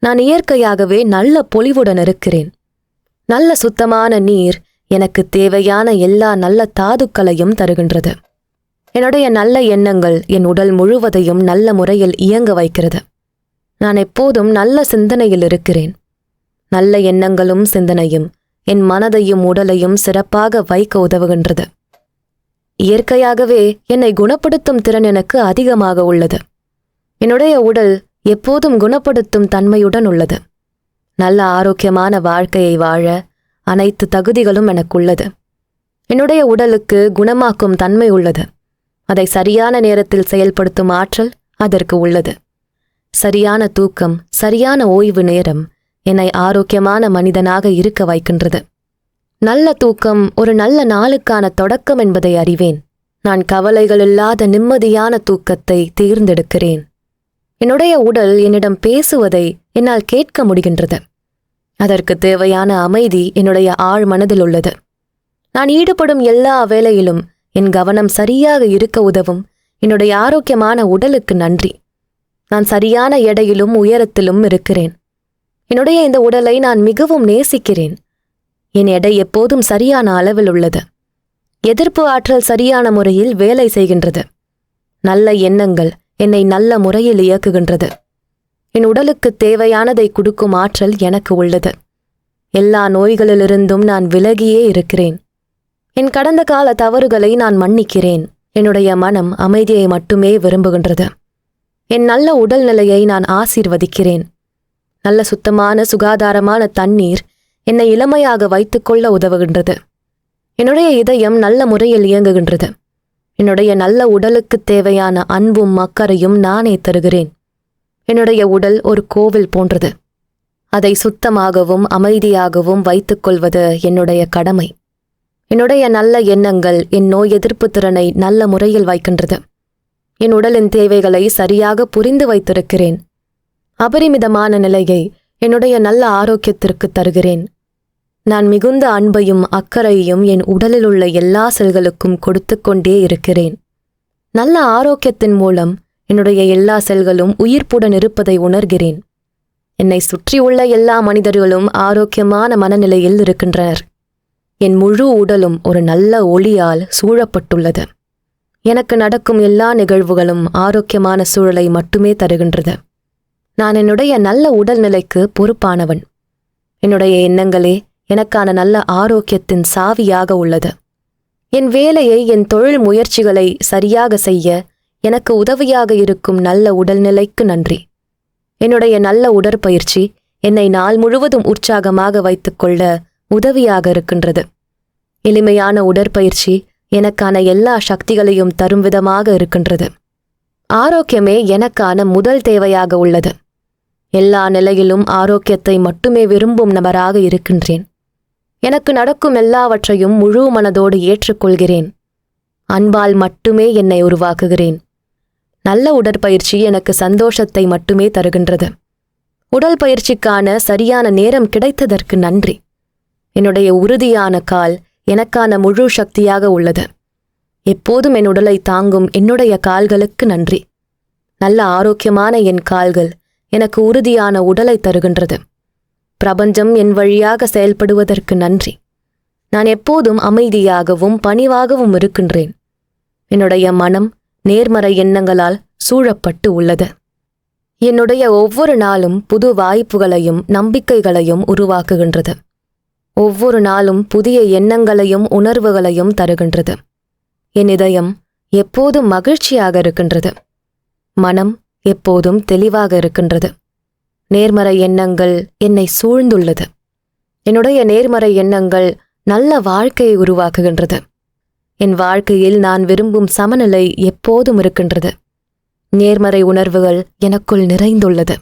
Speaker 1: நான் இயற்கையாகவே நல்ல பொலிவுடன் இருக்கிறேன். நல்ல சுத்தமான நீர் எனக்கு தேவையான எல்லா நல்ல தாதுக்களையும் தருகின்றது. என்னுடைய நல்ல எண்ணங்கள் என் உடல் முழுவதையும் நல்ல முறையில் இயங்க வைக்கிறது. நான் எப்போதும் நல்ல சிந்தனையில் இருக்கிறேன். நல்ல எண்ணங்களும் சிந்தனையும் என் மனதையும் உடலையும் சிறப்பாக வைக்க உதவுகின்றது. இயற்கையாகவே என்னை குணப்படுத்தும் திறன் எனக்கு அதிகமாக உள்ளது. என்னுடைய உடல் எப்போதும் குணப்படுத்தும் தன்மையுடன் உள்ளது. நல்ல ஆரோக்கியமான வாழ்க்கையை வாழ அனைத்து தகுதிகளும் எனக்குள்ளது. என்னுடைய உடலுக்கு குணமாக்கும் தன்மை உள்ளது. அதை சரியான நேரத்தில் செயல்படுத்தும் ஆற்றல் அதற்கு உள்ளது. சரியான தூக்கம், சரியான ஓய்வு நேரம் என்னை ஆரோக்கியமான மனிதனாக இருக்க வைக்கின்றது. நல்ல தூக்கம் ஒரு நல்ல நாளுக்கான தொடக்கம் என்பதை அறிவேன். நான் கவலைகளில்லாத நிம்மதியான தூக்கத்தை தேர்ந்தெடுக்கிறேன். என்னுடைய உடல் என்னிடம் பேசுவதை என்னால் கேட்க முடிகின்றது. அதற்கு தேவையான அமைதி என்னுடைய ஆழ் மனதில் உள்ளது. நான் ஈடுபடும் எல்லா வேளையிலும் என் கவனம் சரியாக இருக்க உதவும் என்னுடைய ஆரோக்கியமான உடலுக்கு நன்றி. நான் சரியான எடையிலும் உயரத்திலும் இருக்கிறேன். என்னுடைய இந்த உடலை நான் மிகவும் நேசிக்கிறேன். என் எடை எப்போதும் சரியான அளவில் உள்ளது. எதிர்ப்பு ஆற்றல் சரியான முறையில் வேலை செய்கின்றது. நல்ல எண்ணங்கள் என்னை நல்ல முறையில் இயக்குகின்றது. என் உடலுக்கு தேவையானதை கொடுக்கும் ஆற்றல் எனக்கு உள்ளது. எல்லா நோய்களிலிருந்தும் நான் விலகியே இருக்கிறேன். என் கடந்த கால தவறுகளை நான் மன்னிக்கிறேன். என்னுடைய மனம் அமைதியை மட்டுமே விரும்புகின்றது. என் நல்ல உடல்நிலையை நான் ஆசீர்வதிக்கிறேன். நல்ல சுத்தமான சுகாதாரமான தண்ணீர் என்னை இளமையாக வைத்துக்கொள்ள உதவுகின்றது. என்னுடைய இதயம் நல்ல முறையில் இயங்குகின்றது. என்னுடைய நல்ல உடலுக்கு தேவையான அன்பும் அக்கறையும் நானே தருகிறேன். என்னுடைய உடல் ஒரு கோவில் போன்றது. அதை சுத்தமாகவும் அமைதியாகவும் வைத்துக்கொள்வது என்னுடைய கடமை. என்னுடைய நல்ல எண்ணங்கள் என் நோய் எதிர்ப்பு திறனை நல்ல முறையில் வைக்கின்றது. என் உடலின் தேவைகளை சரியாக புரிந்து வைத்திருக்கிறேன். அபரிமிதமான நிலையை என்னுடைய நல்ல ஆரோக்கியத்திற்கு தருகிறேன். நான் மிகுந்த அன்பையும் அக்கறையையும் என் உடலில் உள்ள எல்லா செல்களுக்கும் கொடுத்து கொண்டே இருக்கிறேன். நல்ல ஆரோக்கியத்தின் மூலம் என்னுடைய எல்லா செல்களும் உயிர்ப்புடன் இருப்பதை உணர்கிறேன். என்னை சுற்றியுள்ள எல்லா மனிதர்களும் ஆரோக்கியமான மனநிலையில் இருக்கின்றனர். என் முழு உடலும் ஒரு நல்ல ஒளியால் சூழப்பட்டுள்ளது. எனக்கு நடக்கும் எல்லா நிகழ்வுகளும் ஆரோக்கியமான சூழலை மட்டுமே தருகின்றது. நான் என்னுடைய நல்ல உடல்நிலைக்கு பொறுப்பானவன். என்னுடைய எண்ணங்களே எனக்கான நல்ல ஆரோக்கியத்தின் சாவியாக உள்ளது. என் வேலையை, என் தொழில் முயற்சிகளை சரியாக செய்ய எனக்கு உதவியாக இருக்கும் நல்ல உடல்நிலைக்கு நன்றி. என்னுடைய நல்ல உடற்பயிற்சி என்னை நாள் முழுவதும் உற்சாகமாக வைத்துக்கொள்ள உதவியாக இருக்கின்றது. எளிமையான உடற்பயிற்சி எனக்கான எல்லா சக்திகளையும் தரும் விதமாக இருக்கின்றது. ஆரோக்கியமே எனக்கான முதல் தேவையாக உள்ளது. எல்லா நிலையிலும் ஆரோக்கியத்தை மட்டுமே விரும்பும் நபராக இருக்கின்றேன். எனக்கு நடக்கும் எல்லாவற்றையும் முழு மனதோடு ஏற்றுக்கொள்கிறேன். அன்பால் மட்டுமே என்னை உருவாக்குகிறேன். நல்ல உடற்பயிற்சி எனக்கு சந்தோஷத்தை மட்டுமே தருகின்றது. உடல் பயிற்சிக்கான சரியான நேரம் கிடைத்ததற்கு நன்றி. என்னுடைய உறுதியான கால் எனக்கான முழு சக்தியாக உள்ளது. எப்போதும் என் உடலை தாங்கும் என்னுடைய கால்களுக்கு நன்றி. நல்ல ஆரோக்கியமான என் கால்கள் எனக்கு உறுதியான உடலை தருகின்றது. பிரபஞ்சம் என் வழியாக செயல்படுவதற்கு நன்றி. நான் எப்போதும் அமைதியாகவும் பணிவாகவும் இருக்கின்றேன். என்னுடைய மனம் நேர்மறை எண்ணங்களால் சூழப்பட்டு உள்ளது. என்னுடைய ஒவ்வொரு நாளும் புது வாய்ப்புகளையும் நம்பிக்கைகளையும் உருவாக்குகின்றது. ஒவ்வொரு நாளும் புதிய எண்ணங்களையும் உணர்வுகளையும் தருகின்றது. என் இதயம் எப்போதும் மகிழ்ச்சியாக இருக்கின்றது. மனம் எப்போதும் தெளிவாக இருக்கின்றது. நேர்மறை எண்ணங்கள் என்னை சூழ்ந்துள்ளது. என்னுடைய நேர்மறை எண்ணங்கள் நல்ல வாழ்க்கையை உருவாக்குகின்றது. என் வாழ்க்கையில் நான் விரும்பும் சமநிலை எப்போதும் இருக்கின்றது. நேர்மறை உணர்வுகள் எனக்குள் நிறைந்துள்ளது.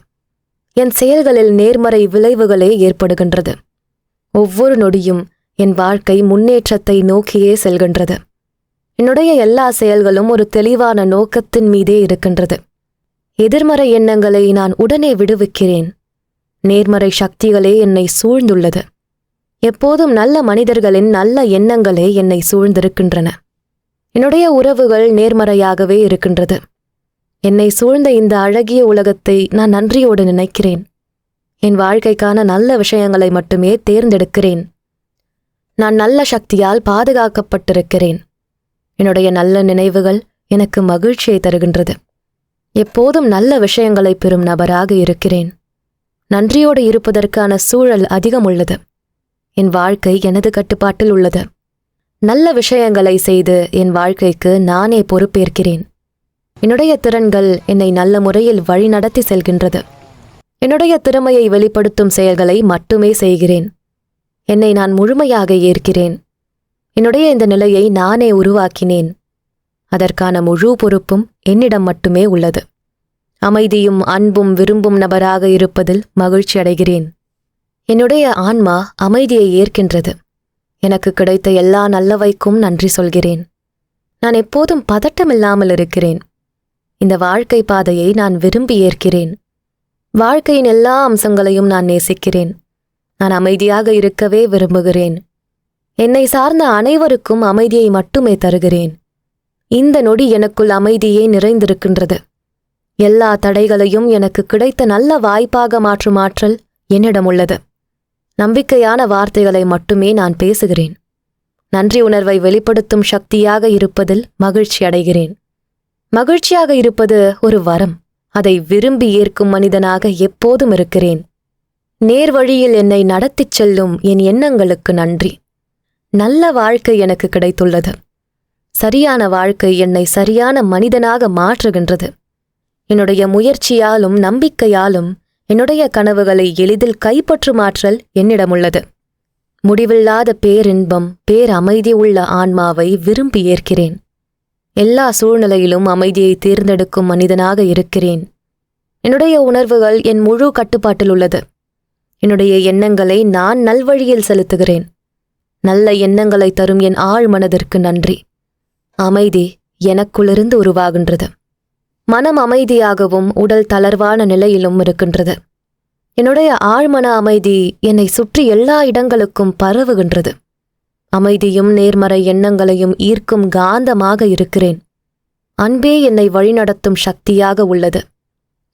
Speaker 1: என் செயல்களில் நேர்மறை விளைவுகளே ஏற்படுகின்றது. ஒவ்வொரு நொடியும் என் வாழ்க்கை முன்னேற்றத்தை நோக்கியே செல்கின்றது. என்னுடைய எல்லா செயல்களும் ஒரு தெளிவான நோக்கத்தின் மீதே இருக்கின்றது. எதிர்மறை எண்ணங்களை நான் உடனே விடுவிக்கிறேன். நேர்மறை சக்திகளே என்னை சூழ்ந்துள்ளது. எப்போதும் நல்ல மனிதர்களின் நல்ல எண்ணங்களே என்னை சூழ்ந்திருக்கின்றன. என்னுடைய உறவுகள் நேர்மறையாகவே இருக்கின்றது. என்னை சூழ்ந்த இந்த அழகிய உலகத்தை நான் நன்றியோடு நினைக்கிறேன். என் வாழ்க்கைக்கான நல்ல விஷயங்களை மட்டுமே தேர்ந்தெடுக்கிறேன். நான் நல்ல சக்தியால் பாதுகாக்கப்பட்டிருக்கிறேன். என்னுடைய நல்ல நினைவுகள் எனக்கு மகிழ்ச்சியை தருகின்றது. எப்போதும் நல்ல விஷயங்களை பெறும் நபராக இருக்கிறேன். நன்றியோடு இருப்பதற்கான சூழல் அதிகம் உள்ளது. என் வாழ்க்கை எனது கட்டுப்பாட்டில் உள்ளது. நல்ல விஷயங்களை செய்து என் வாழ்க்கைக்கு நானே பொறுப்பேற்கிறேன். என்னுடைய திறன்கள் என்னை நல்ல முறையில் வழிநடத்தி செல்கின்றது. என்னுடைய திறமையை வெளிப்படுத்தும் செயல்களை மட்டுமே செய்கிறேன். என்னை நான் முழுமையாக ஏற்கிறேன். என்னுடைய இந்த நிலையை நானே உருவாக்கினேன். அதற்கான முழு பொறுப்பும் என்னிடம் மட்டுமே உள்ளது. அமைதியும் அன்பும் விரும்பும் நபராக இருப்பதில் மகிழ்ச்சி அடைகிறேன். என்னுடைய ஆன்மா அமைதியை ஏற்கின்றது. எனக்கு கிடைத்த எல்லா நல்லவைக்கும் நன்றி சொல்கிறேன். நான் எப்போதும் பதட்டமில்லாமல் இருக்கிறேன். இந்த வாழ்க்கை பாதையை நான் விரும்பி ஏற்கிறேன். வாழ்க்கையின் எல்லா அம்சங்களையும் நான் நேசிக்கிறேன். நான் அமைதியாக இருக்கவே விரும்புகிறேன். என்னை சார்ந்த அனைவருக்கும் அமைதியை மட்டுமே தருகிறேன். இந்த நொடி எனக்குள் அமைதியே நிறைந்திருக்கின்றது. எல்லா தடைகளையும் எனக்கு கிடைத்த நல்ல வாய்ப்பாக மாற்றும் ஆற்றல் என்னிடம் உள்ளது. நம்பிக்கையான வார்த்தைகளை மட்டுமே நான் பேசுகிறேன். நன்றி உணர்வை வெளிப்படுத்தும் சக்தியாக இருப்பதில் மகிழ்ச்சி அடைகிறேன். மகிழ்ச்சியாக இருப்பது ஒரு வரம். அதை விரும்பி ஏற்கும் மனிதனாக எப்போதும் இருக்கிறேன். நேர்வழியில் என்னை நடத்திச் செல்லும் என் எண்ணங்களுக்கு நன்றி. நல்ல வாழ்க்கை எனக்கு கிடைத்துள்ளது. சரியான வாழ்க்கை என்னை சரியான மனிதனாக மாற்றுகின்றது. என்னுடைய முயற்சியாலும் நம்பிக்கையாலும் என்னுடைய கனவுகளை எளிதில் கைப்பற்றும் ஆற்றல் என்னிடமுள்ளது. முடிவில்லாத பேரின்பம் பேரமைதி உள்ள ஆன்மாவை விரும்பி ஏற்கிறேன். எல்லா சூழ்நிலையிலும் அமைதியை தேர்ந்தெடுக்கும் மனிதனாக இருக்கிறேன். என்னுடைய உணர்வுகள் என் முழு கட்டுப்பாட்டில் உள்ளது. என்னுடைய எண்ணங்களை நான் நல்வழியில் செலுத்துகிறேன். நல்ல எண்ணங்களை தரும் என் ஆழ் மனதிற்கு நன்றி. அமைதி எனக்குள்ளிருந்து உருவாகின்றது. மனம் அமைதியாகவும் உடல் தளர்வான நிலையிலும் இருக்கின்றது. என்னுடைய ஆழ்மன அமைதி என்னை சுற்றி எல்லா இடங்களுக்கும் பரவுகின்றது. அமைதியும் நேர்மறை எண்ணங்களையும் ஈர்க்கும் காந்தமாக இருக்கிறேன். அன்பே என்னை வழிநடத்தும் சக்தியாக உள்ளது.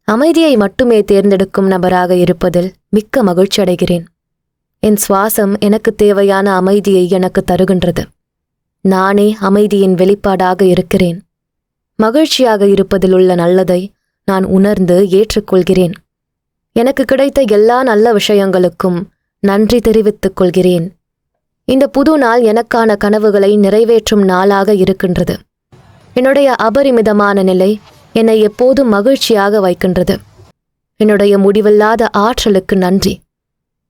Speaker 1: அமைதியை மட்டுமே தேர்ந்தெடுக்கும் நபராக இருப்பதில் மிக்க மகிழ்ச்சி அடைகிறேன். என் சுவாசம் எனக்கு தேவையான அமைதியை எனக்கு தருகின்றது. நானே அமைதியின் வெளிப்பாடாக இருக்கிறேன். மகிழ்ச்சியாக இருப்பதில் உள்ள நல்லதை நான் உணர்ந்து ஏற்றுக்கொள்கிறேன். எனக்கு கிடைத்த எல்லா நல்ல விஷயங்களுக்கும் நன்றி தெரிவித்துக் கொள்கிறேன். இந்த புது நாள் எனக்கான கனவுகளை நிறைவேற்றும் நாளாக இருக்கின்றது. என்னுடைய அபரிமிதமான நிலை என்னை எப்போதும் மகிழ்ச்சியாக வைக்கின்றது. என்னுடைய முடிவில்லாத ஆற்றலுக்கு நன்றி.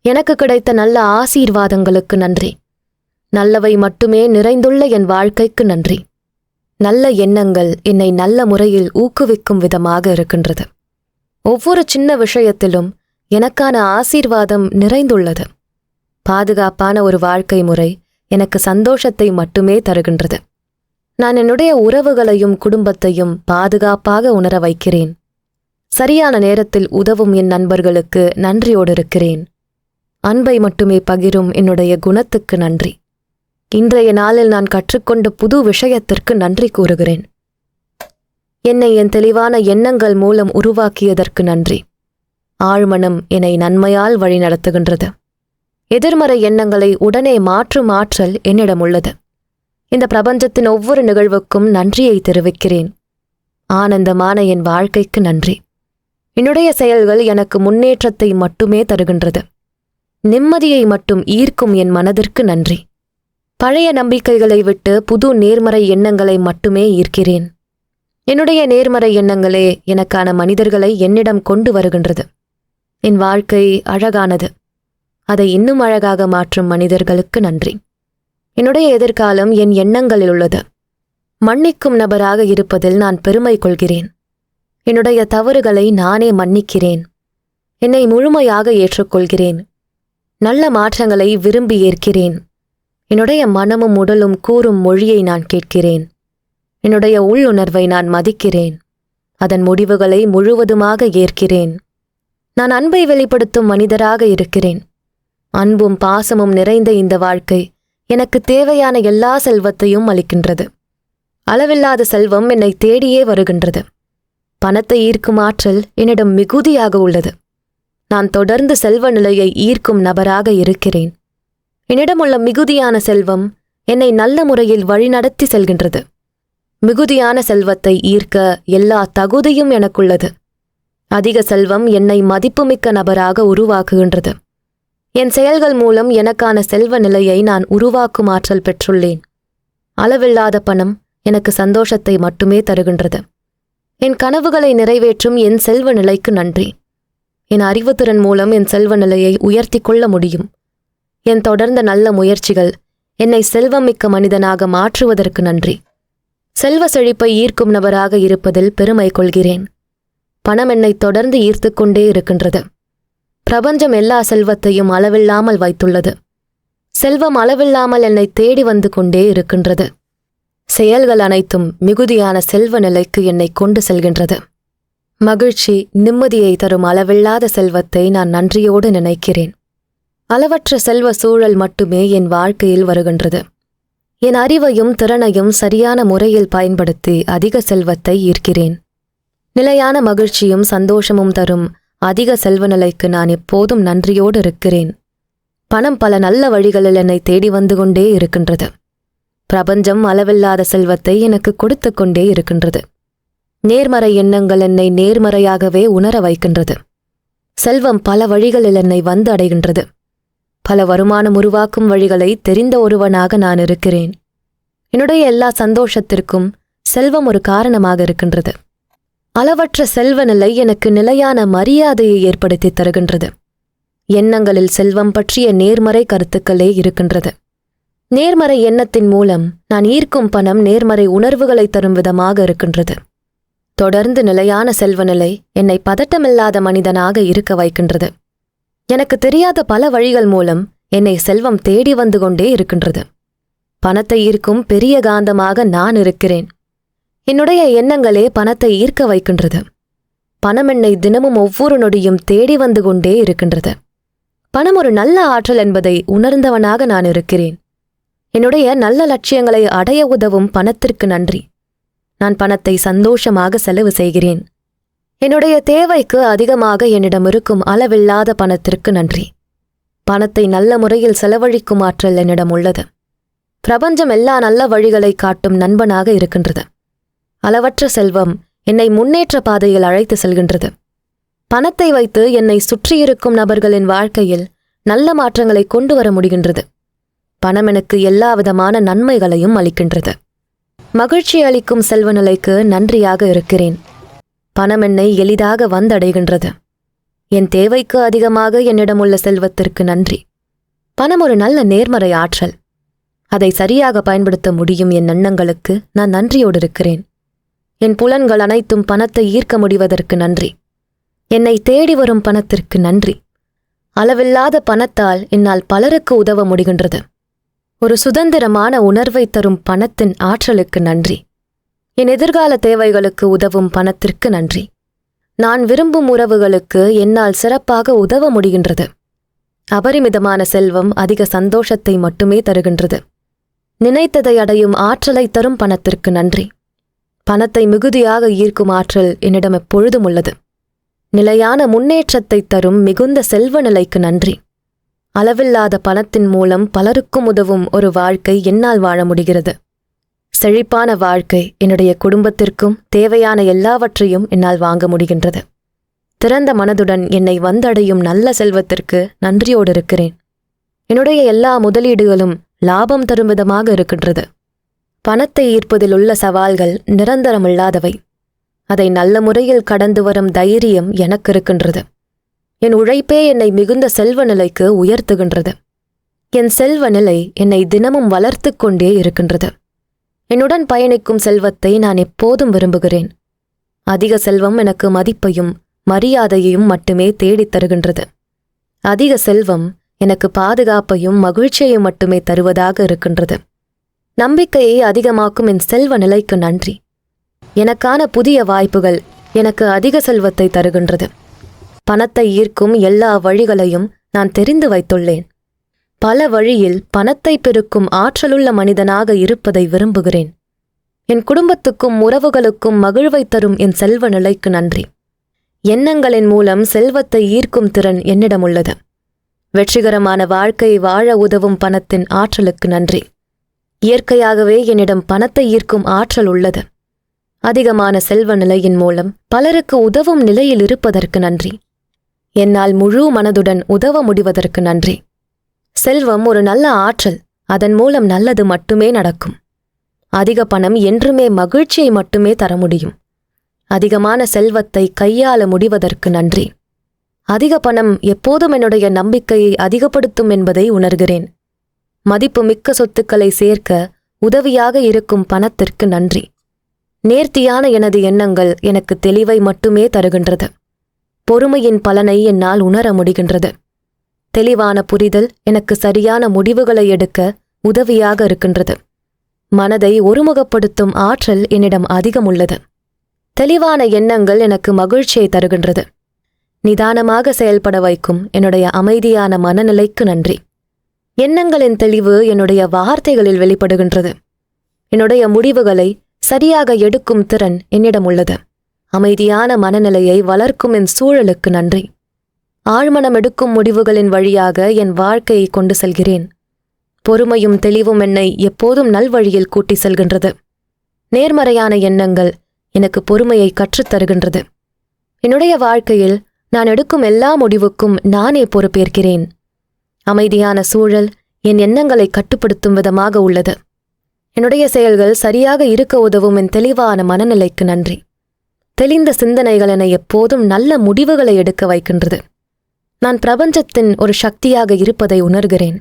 Speaker 1: எனக்கு கிடைத்த நல்ல ஆசீர்வாதங்களுக்கு நன்றி. நல்லவை மட்டுமே நிறைந்துள்ள என் வாழ்க்கைக்கு நன்றி. நல்ல எண்ணங்கள் என்னை நல்ல முறையில் ஊக்குவிக்கும் விதமாக இருக்கின்றது. ஒவ்வொரு சின்ன விஷயத்திலும் எனக்கான ஆசீர்வாதம் நிறைந்துள்ளது. பாதுகாப்பான ஒரு வாழ்க்கை முறை எனக்கு சந்தோஷத்தை மட்டுமே தருகின்றது. நான் என்னுடைய உறவுகளையும் குடும்பத்தையும் பாதுகாப்பாக உணர வைக்கிறேன். சரியான நேரத்தில் உதவும் என் நண்பர்களுக்கு நன்றியோடு இருக்கிறேன். அன்பை மட்டுமே பகிரும் என்னுடைய குணத்துக்கு நன்றி. இன்றைய நாளில் நான் கற்றுக்கொண்ட புது விஷயத்திற்கு நன்றி கூறுகிறேன். என்னை என் தெளிவான எண்ணங்கள் மூலம் உருவாக்கியதற்கு நன்றி. ஆழ்மனம் என்னை நன்மையால் வழிநடத்துகின்றது. எதிர்மறை எண்ணங்களை உடனே மாற்றும் ஆற்றல் என்னிடம் உள்ளது. இந்த பிரபஞ்சத்தின் ஒவ்வொரு நிகழ்வுக்கும் நன்றியை தெரிவிக்கிறேன். ஆனந்தமான என் வாழ்க்கைக்கு நன்றி. என்னுடைய செயல்கள் எனக்கு முன்னேற்றத்தை மட்டுமே தருகின்றது. நிம்மதியை மட்டும் ஈர்க்கும் என் மனதிற்கு நன்றி. பழைய நம்பிக்கைகளை விட்டு புது நேர்மறை எண்ணங்களை மட்டுமே ஈர்க்கிறேன். என்னுடைய நேர்மறை எண்ணங்களே எனக்கான மனிதர்களை என்னிடம் கொண்டு வருகின்றது. என் வாழ்க்கை அழகானது. அதை இன்னும் அழகாக மாற்றும் மனிதர்களுக்கு நன்றி. என்னுடைய எதிர்காலம் என் எண்ணங்களில் உள்ளது. மன்னிக்கும் நபராக இருப்பதில் நான் பெருமை கொள்கிறேன். என்னுடைய தவறுகளை நானே மன்னிக்கிறேன். என்னை முழுமையாக ஏற்றுக்கொள்கிறேன். நல்ல மாற்றங்களை விரும்பி ஏற்கிறேன். என்னுடைய மனமும் உடலும் கூறும் மொழியை நான் கேட்கிறேன். என்னுடைய உள்ளுணர்வை நான் மதிக்கிறேன். அதன் முடிவுகளை முழுவதுமாக ஏற்கிறேன். நான் அன்பை வெளிப்படுத்தும் மனிதராக இருக்கிறேன். அன்பும் பாசமும் நிறைந்த இந்த வாழ்க்கை எனக்கு தேவையான எல்லா செல்வத்தையும் அளிக்கின்றது. அளவில்லாத செல்வம் என்னை தேடியே வருகின்றது. பணத்தை ஈர்க்கும் ஆற்றல் என்னிடம் மிகுதியாக உள்ளது. நான் தொடர்ந்து செல்வ நிலையை ஈர்க்கும் நபராக இருக்கிறேன். என்னிடமுள்ள மிகுதியான செல்வம் என்னை நல்ல முறையில் வழிநடத்தி செல்கின்றது. மிகுதியான செல்வத்தை ஈர்க்க எல்லா தகுதியும் எனக்குள்ளது. அதிக செல்வம் என்னை மதிப்புமிக்க நபராக உருவாக்குகின்றது. என் செயல்கள் மூலம் எனக்கான செல்வ நிலையை நான் உருவாக்கும் ஆற்றல் பெற்றுள்ளேன். அளவில்லாத பணம் எனக்கு சந்தோஷத்தை மட்டுமே தருகின்றது. என் கனவுகளை நிறைவேற்றும் என் செல்வ நிலைக்கு நன்றி. என் அறிவுத்திறன் மூலம் என் செல்வ நிலையை உயர்த்தி கொள்ள முடியும். என் தொடர்ந்த நல்ல முயற்சிகள் என்னை செல்வமிக்க மனிதனாக மாற்றுவதற்கு நன்றி. செல்வ செழிப்பை ஈர்க்கும் நபராக இருப்பதில் பெருமை கொள்கிறேன். பணம் என்னை தொடர்ந்து ஈர்த்து கொண்டே இருக்கின்றது. பிரபஞ்சம் எல்லா செல்வத்தையும் அளவில்லாமல் வைத்துள்ளது. செல்வம் அளவில்லாமல் என்னை தேடி வந்து கொண்டே இருக்கின்றது. செயல்கள் அனைத்தும் மிகுதியான செல்வ நிலைக்கு என்னை கொண்டு செல்கின்றது. மகிழ்ச்சி, நிம்மதியை தரும் அளவில்லாத செல்வத்தை நான் நன்றியோடு நினைக்கிறேன். அளவற்ற செல்வ சூழல் மட்டுமே என் வாழ்க்கையில் வருகின்றது. என் அறிவையும் திறனையும் சரியான முறையில் பயன்படுத்தி அதிக செல்வத்தை ஈர்க்கிறேன். நிலையான மகிழ்ச்சியும் சந்தோஷமும் தரும் அதிக செல்வ நிலைக்கு நான் எப்போதும் நன்றியோடு இருக்கிறேன். பணம் பல நல்ல வழிகளில் என்னை தேடி வந்து கொண்டே இருக்கின்றது. பிரபஞ்சம் அளவில்லாத செல்வத்தை எனக்கு கொடுத்து கொண்டே இருக்கின்றது. நேர்மறை எண்ணங்கள் என்னை நேர்மறையாகவே உணர வைக்கின்றது. செல்வம் பல வழிகளில் என்னை வந்து அடைகின்றது. பல வருமானம் உருவாக்கும் வழிகளை தெரிந்த ஒருவனாக நான் இருக்கிறேன். என்னுடைய எல்லா சந்தோஷத்திற்கும் செல்வம் ஒரு காரணமாக இருக்கின்றது. அளவற்ற செல்வ நிலை எனக்கு நிலையான மரியாதையை ஏற்படுத்தி தருகின்றது. எண்ணங்களில் செல்வம் பற்றிய நேர்மறை கருத்துக்களே இருக்கின்றது. நேர்மறை எண்ணத்தின் மூலம் நான் ஈர்க்கும் பணம் நேர்மறை உணர்வுகளை தரும் விதமாக இருக்கின்றது. தொடர்ந்து நிலையான செல்வநிலை என்னை பதட்டமில்லாத மனிதனாக இருக்க வைக்கின்றது. எனக்கு தெரியாத பல வழிகள் மூலம் என்னை செல்வம் தேடி வந்து கொண்டே இருக்கின்றது. பணத்தை ஈர்க்கும் பெரிய காந்தமாக நான் இருக்கிறேன். என்னுடைய எண்ணங்களே பணத்தை ஈர்க்க வைக்கின்றது. பணம் என்னை தினமும் ஒவ்வொரு நொடியும் தேடி வந்து கொண்டே இருக்கின்றது. பணம் ஒரு நல்ல ஆற்றல் என்பதை உணர்ந்தவனாக நான் இருக்கிறேன். என்னுடைய நல்ல லட்சியங்களை அடைய உதவும் பணத்திற்கு நன்றி. நான் பணத்தை சந்தோஷமாக செலவு செய்கிறேன். என்னுடைய தேவைக்கு அதிகமாக என்னிடம் இருக்கும் அளவில்லாத பணத்திற்கு நன்றி. பணத்தை நல்ல முறையில் செலவழிக்கும் ஆற்றல் என்னிடம் உள்ளது. பிரபஞ்சம் எல்லா நல்ல வழிகளை காட்டும் நண்பனாக இருக்கின்றது. அளவற்ற செல்வம் என்னை முன்னேற்ற பாதையில் அழைத்து செல்கின்றது. பணத்தை வைத்து என்னை சுற்றியிருக்கும் நபர்களின் வாழ்க்கையில் நல்ல மாற்றங்களை கொண்டு வர முடிகின்றது. பணம் எனக்கு எல்லா விதமான நன்மைகளையும் அளிக்கின்றது. மகிழ்ச்சி அளிக்கும் செல்வ நிலைக்கு நன்றியாக இருக்கிறேன். பணம் என்னை எளிதாக வந்தடைகின்றது. என் தேவைக்கு அதிகமாக என்னிடமுள்ள செல்வத்திற்கு நன்றி. பணம் ஒரு நல்ல நேர்மறை ஆற்றல். அதை சரியாக பயன்படுத்த முடியும் என் எண்ணங்களுக்கு நான் நன்றியோடு இருக்கிறேன். என் புலன்கள் அனைத்தும் பணத்தை ஈர்க்க முடிவதற்கு நன்றி. என்னை தேடி வரும் பணத்திற்கு நன்றி. அளவில்லாத பணத்தால் என்னால் பலருக்கு உதவ முடிகின்றது. ஒரு சுதந்திரமான உணர்வை தரும் பணத்தின் ஆற்றலுக்கு நன்றி. என் எதிர்கால தேவைகளுக்கு உதவும் பணத்திற்கு நன்றி. நான் விரும்பும் உறவுகளுக்கு என்னால் சிறப்பாக உதவ முடிகின்றது. அபரிமிதமான செல்வம் அதிக சந்தோஷத்தை மட்டுமே தருகின்றது. நினைத்ததை அடையும் ஆற்றலை தரும் பணத்திற்கு நன்றி. பணத்தை மிகுதியாக ஈர்க்கும் ஆற்றல் என்னிடம் எப்பொழுதும் உள்ளது. நிலையான முன்னேற்றத்தை தரும் மிகுந்த செல்வ நிலைக்கு நன்றி. அளவில்லாத பணத்தின் மூலம் பலருக்கும் உதவும் ஒரு வாழ்க்கை என்னால் வாழ முடிகிறது. செழிப்பான வாழ்க்கை என்னுடைய குடும்பத்திற்கும் தேவையான எல்லாவற்றையும் என்னால் வாங்க முடிகின்றது. திறந்த மனதுடன் என்னை வந்தடையும் நல்ல செல்வத்திற்கு நன்றியோடு இருக்கிறேன். என்னுடைய எல்லா முதலீடுகளும் லாபம் தரும் விதமாக இருக்கின்றது. பணத்தை ஈர்ப்பதில் உள்ள சவால்கள் நிரந்தரமில்லாதவை. அதை நல்ல முறையில் கடந்து வரும் தைரியம் எனக்கு இருக்கின்றது. என் உழைப்பே என்னை மிகுந்த செல்வ நிலைக்கு உயர்த்துகின்றது. என் செல்வ நிலை என்னை தினமும் வளர்த்து கொண்டே இருக்கின்றது. என்னுடன் பயணிக்கும் செல்வத்தை நான் எப்போதும் விரும்புகிறேன். அதிக செல்வம் எனக்கு மதிப்பையும் மரியாதையையும் மட்டுமே தேடித் தருகின்றது. அதிக செல்வம் எனக்கு பாதுகாப்பையும் மகிழ்ச்சியையும் மட்டுமே தருவதாக இருக்கின்றது. நம்பிக்கையை அதிகமாக்கும் என் செல்வ நிலைக்கு நன்றி. எனக்கான புதிய வாய்ப்புகள் எனக்கு அதிக செல்வத்தை தருகின்றது. பணத்தை ஈர்க்கும் எல்லா வழிகளையும் நான் தெரிந்து வைத்துள்ளேன். பல வழியில் பணத்தை பெருக்கும் ஆற்றலுள்ள மனிதனாக இருப்பதை விரும்புகிறேன். என் குடும்பத்துக்கும் உறவுகளுக்கும் மகிழ்வை தரும் என் செல்வ நிலைக்கு நன்றி. எண்ணங்களின் மூலம் செல்வத்தை ஈர்க்கும் திறன் என்னிடம் உள்ளது. வெற்றிகரமான வாழ்க்கையை வாழ உதவும் பணத்தின் ஆற்றலுக்கு நன்றி. இயற்கையாகவே என்னிடம் பணத்தை ஈர்க்கும் ஆற்றல் உள்ளது. அதிகமான செல்வ நிலையின் மூலம் பலருக்கு உதவும் நிலையில் இருப்பதற்கு நன்றி. என்னால் முழு மனதுடன் உதவ முடிவதற்கு நன்றி. செல்வம் ஒரு நல்ல ஆற்றல். அதன் மூலம் நல்லது மட்டுமே நடக்கும். அதிக பணம் என்றுமே மகிழ்ச்சியை மட்டுமே தர முடியும். அதிகமான செல்வத்தை கையாள முடிவதற்கு நன்றி. அதிக பணம் எப்போதும் என்னுடைய நம்பிக்கையை அதிகப்படுத்தும் என்பதை உணர்கிறேன். மதிப்புமிக்க சொத்துக்களை சேர்க்க உதவியாக இருக்கும் பணத்திற்கு நன்றி. நேர்த்தியான எனது எண்ணங்கள் எனக்கு தெளிவை மட்டுமே தருகின்றது. பொறுமையின் பலனை என்னால் உணர முடிகின்றது. தெளிவான புரிதல் எனக்கு சரியான முடிவுகளை எடுக்க உதவியாக இருக்கின்றது. மனதை ஒருமுகப்படுத்தும் ஆற்றல் என்னிடம் அதிகம் உள்ளது. தெளிவான எண்ணங்கள் எனக்கு மகிழ்ச்சியை தருகின்றது. நிதானமாக செயல்பட வைக்கும் என்னுடைய அமைதியான மனநிலைக்கு நன்றி. எண்ணங்களின் தெளிவு என்னுடைய வார்த்தைகளில் வெளிப்படுகின்றது. என்னுடைய முடிவுகளை சரியாக எடுக்கும் திறன் என்னிடம் உள்ளது. அமைதியான மனநிலையை வளர்க்கும் என் சூழலுக்கு நன்றி. ஆழ்மனம் எடுக்கும் முடிவுகளின் வழியாக என் வாழ்க்கையை கொண்டு செல்கிறேன். பொறுமையும் தெளிவும் என்னை எப்போதும் நல்வழியில் கூட்டி செல்கின்றது. நேர்மறையான எண்ணங்கள் எனக்கு பொறுமையை கற்றுத்தருகின்றது. என்னுடைய வாழ்க்கையில் நான் எடுக்கும் எல்லா முடிவுக்கும் நானே பொறுப்பேற்கிறேன். அமைதியான சூழல் என் எண்ணங்களை கட்டுப்படுத்தும் விதமாக உள்ளது. என்னுடைய செயல்கள் சரியாக இருக்க உதவும் என் தெளிவான மனநிலைக்கு நன்றி. தெளிந்த சிந்தனைகள் என்னை எப்போதும் நல்ல முடிவுகளை எடுக்க வைக்கின்றது. நான் பிரபஞ்சத்தின் ஒரு சக்தியாக இருப்பதை உணர்கிறேன்.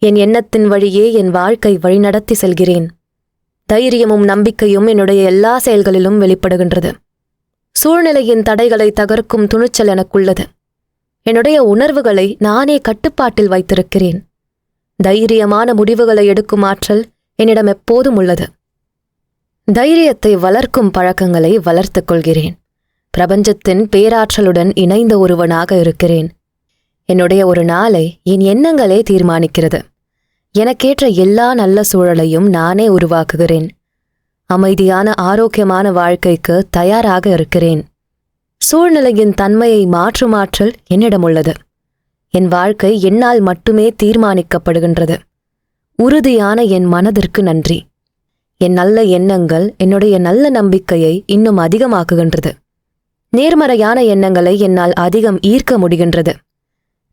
Speaker 1: என் எண்ணத்தின் வழியே என் வாழ்க்கை வழிநடத்தி செல்கிறேன். தைரியமும் நம்பிக்கையும் என்னுடைய எல்லா செயல்களிலும் வெளிப்படுகின்றது. சூழ்நிலையின் தடைகளை தகர்க்கும் துணிச்சல் எனக்குள்ளது. என்னுடைய உணர்வுகளை நானே கட்டுப்பாட்டில் வைத்திருக்கிறேன். தைரியமான முடிவுகளை எடுக்கும் ஆற்றல் என்னிடம் எப்போதும் உள்ளது. தைரியத்தை வளர்க்கும் பழக்கங்களை வளர்த்துக் கொள்கிறேன். பிரபஞ்சத்தின் பேராற்றலுடன் இணைந்த ஒருவனாக இருக்கிறேன். என்னுடைய ஒரு நாளை என் எண்ணங்களே தீர்மானிக்கிறது. எனக்கேற்ற எல்லா நல்ல சூழலையும் நானே உருவாக்குகிறேன். அமைதியான ஆரோக்கியமான வாழ்க்கைக்கு தயாராக இருக்கிறேன். சூழ்நிலையின் தன்மையை மாற்றும் ஆற்றல் என்னிடம் உள்ளது. என் வாழ்க்கை என்னால் மட்டுமே தீர்மானிக்கப்படுகின்றது. உறுதியான என் மனதிற்கு நன்றி. என் நல்ல எண்ணங்கள் என்னுடைய நல்ல நம்பிக்கையை இன்னும் அதிகமாக்குகின்றது. நேர்மறையான எண்ணங்களை என்னால் அதிகம் ஈர்க்க முடிகின்றது.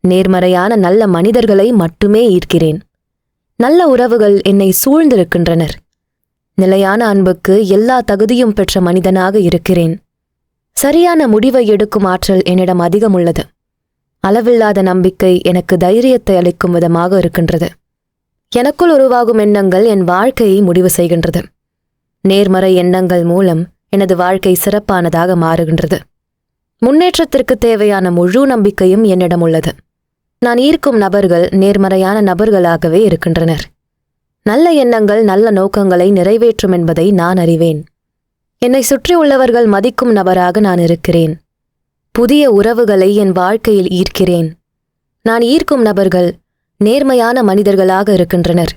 Speaker 1: நேர்மறையான நல்ல மனிதர்களை மட்டுமே ஈர்க்கிறேன். நல்ல உறவுகள் என்னை சூழ்ந்திருக்கின்றனர். நிலையான அன்புக்கு எல்லா தகுதியும் பெற்ற மனிதனாக இருக்கிறேன். சரியான முடிவை எடுக்கும் ஆற்றல் என்னிடம் அதிகம் உள்ளது. அளவில்லாத நம்பிக்கை எனக்கு தைரியத்தை அளிக்கும் விதமாக இருக்கின்றது. எனக்குள் உருவாகும் எண்ணங்கள் என் வாழ்க்கையை முடிவு செய்கின்றது. நேர்மறை எண்ணங்கள் மூலம் எனது வாழ்க்கை சிறப்பானதாக மாறுகின்றது. முன்னேற்றத்திற்கு தேவையான முழு நம்பிக்கையும் என்னிடம் உள்ளது. நான் ஈர்க்கும் நபர்கள் நேர்மறையான நபர்களாகவே இருக்கின்றனர். நல்ல எண்ணங்கள் நல்ல நோக்கங்களை நிறைவேற்றும் என்பதை நான் அறிவேன். என்னை சுற்றியுள்ளவர்கள் மதிக்கும் நபராக நான் இருக்கிறேன். புதிய உறவுகளை என் வாழ்க்கையில் ஈர்க்கிறேன். நான் ஈர்க்கும் நபர்கள் நேர்மையான மனிதர்களாக இருக்கின்றனர்.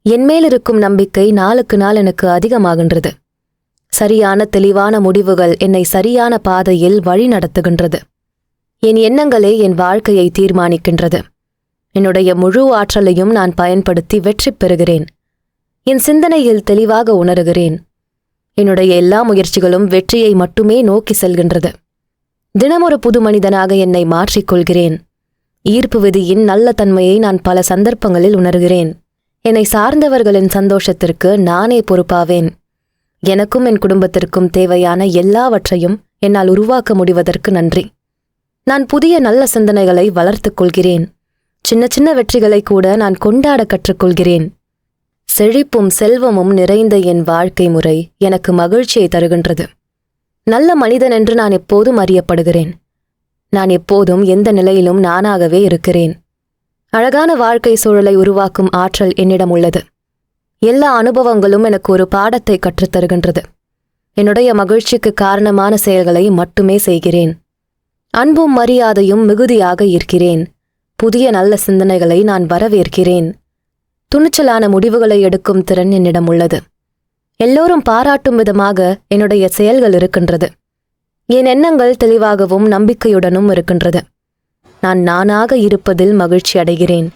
Speaker 1: என்மேல் இருக்கும் நம்பிக்கை நாளுக்கு நாள் எனக்கு அதிகமாகின்றது. சரியான தெளிவான முடிவுகள் என்னை சரியான பாதையில் வழி நடத்துகின்றது. என் எண்ணங்களே என் வாழ்க்கையை தீர்மானிக்கின்றது. என்னுடைய முழு ஆற்றலையும் நான் பயன்படுத்தி வெற்றி பெறுகிறேன். என் சிந்தனையில் தெளிவாக உணர்கிறேன். என்னுடைய எல்லா முயற்சிகளும் வெற்றியை மட்டுமே நோக்கி செல்கின்றது. தினமொரு புது மனிதனாக என்னை மாற்றிக்கொள்கிறேன். ஈர்ப்பு விதியின் நல்ல தன்மையை நான் பல சந்தர்ப்பங்களில் உணர்கிறேன். என்னை சார்ந்தவர்களின் சந்தோஷத்திற்கு நானே பொறுப்பாவேன். எனக்கும் என் குடும்பத்திற்கும் தேவையான எல்லாவற்றையும் என்னால் உருவாக்க முடிவதற்கு நன்றி. நான் புதிய நல்ல சிந்தனைகளை வளர்த்துக் கொள்கிறேன். சின்ன சின்ன வெற்றிகளை கூட நான் கொண்டாட கற்றுக்கொள்கிறேன். செழிப்பும் செல்வமும் நிறைந்த என் வாழ்க்கை முறை எனக்கு மகிழ்ச்சியை தருகின்றது. நல்ல மனிதன் என்று நான் எப்போதும் அறியப்படுகிறேன். நான் எப்போதும் எந்த நிலையிலும் நானாகவே இருக்கிறேன். அழகான வாழ்க்கை சூழலை உருவாக்கும் ஆற்றல் என்னிடம் உள்ளது. எல்லா அனுபவங்களும் எனக்கு ஒரு பாடத்தை கற்றுத்தருகின்றது. என்னுடைய மகிழ்ச்சிக்கு காரணமான செயல்களை மட்டுமே செய்கிறேன். அன்பும் மரியாதையும் மிகுதியாக ஈர்க்கிறேன். புதிய நல்ல சிந்தனைகளை நான் வரவேற்கிறேன். துணிச்சலான முடிவுகளை எடுக்கும் திறன் என்னிடம் உள்ளது. எல்லோரும் பாராட்டும் விதமாக என்னுடைய செயல்கள் இருக்கின்றது. என் எண்ணங்கள் தெளிவாகவும் நம்பிக்கையுடனும் இருக்கின்றது. நான் நானாக இருப்பதில் மகிழ்ச்சி அடைகிறேன்.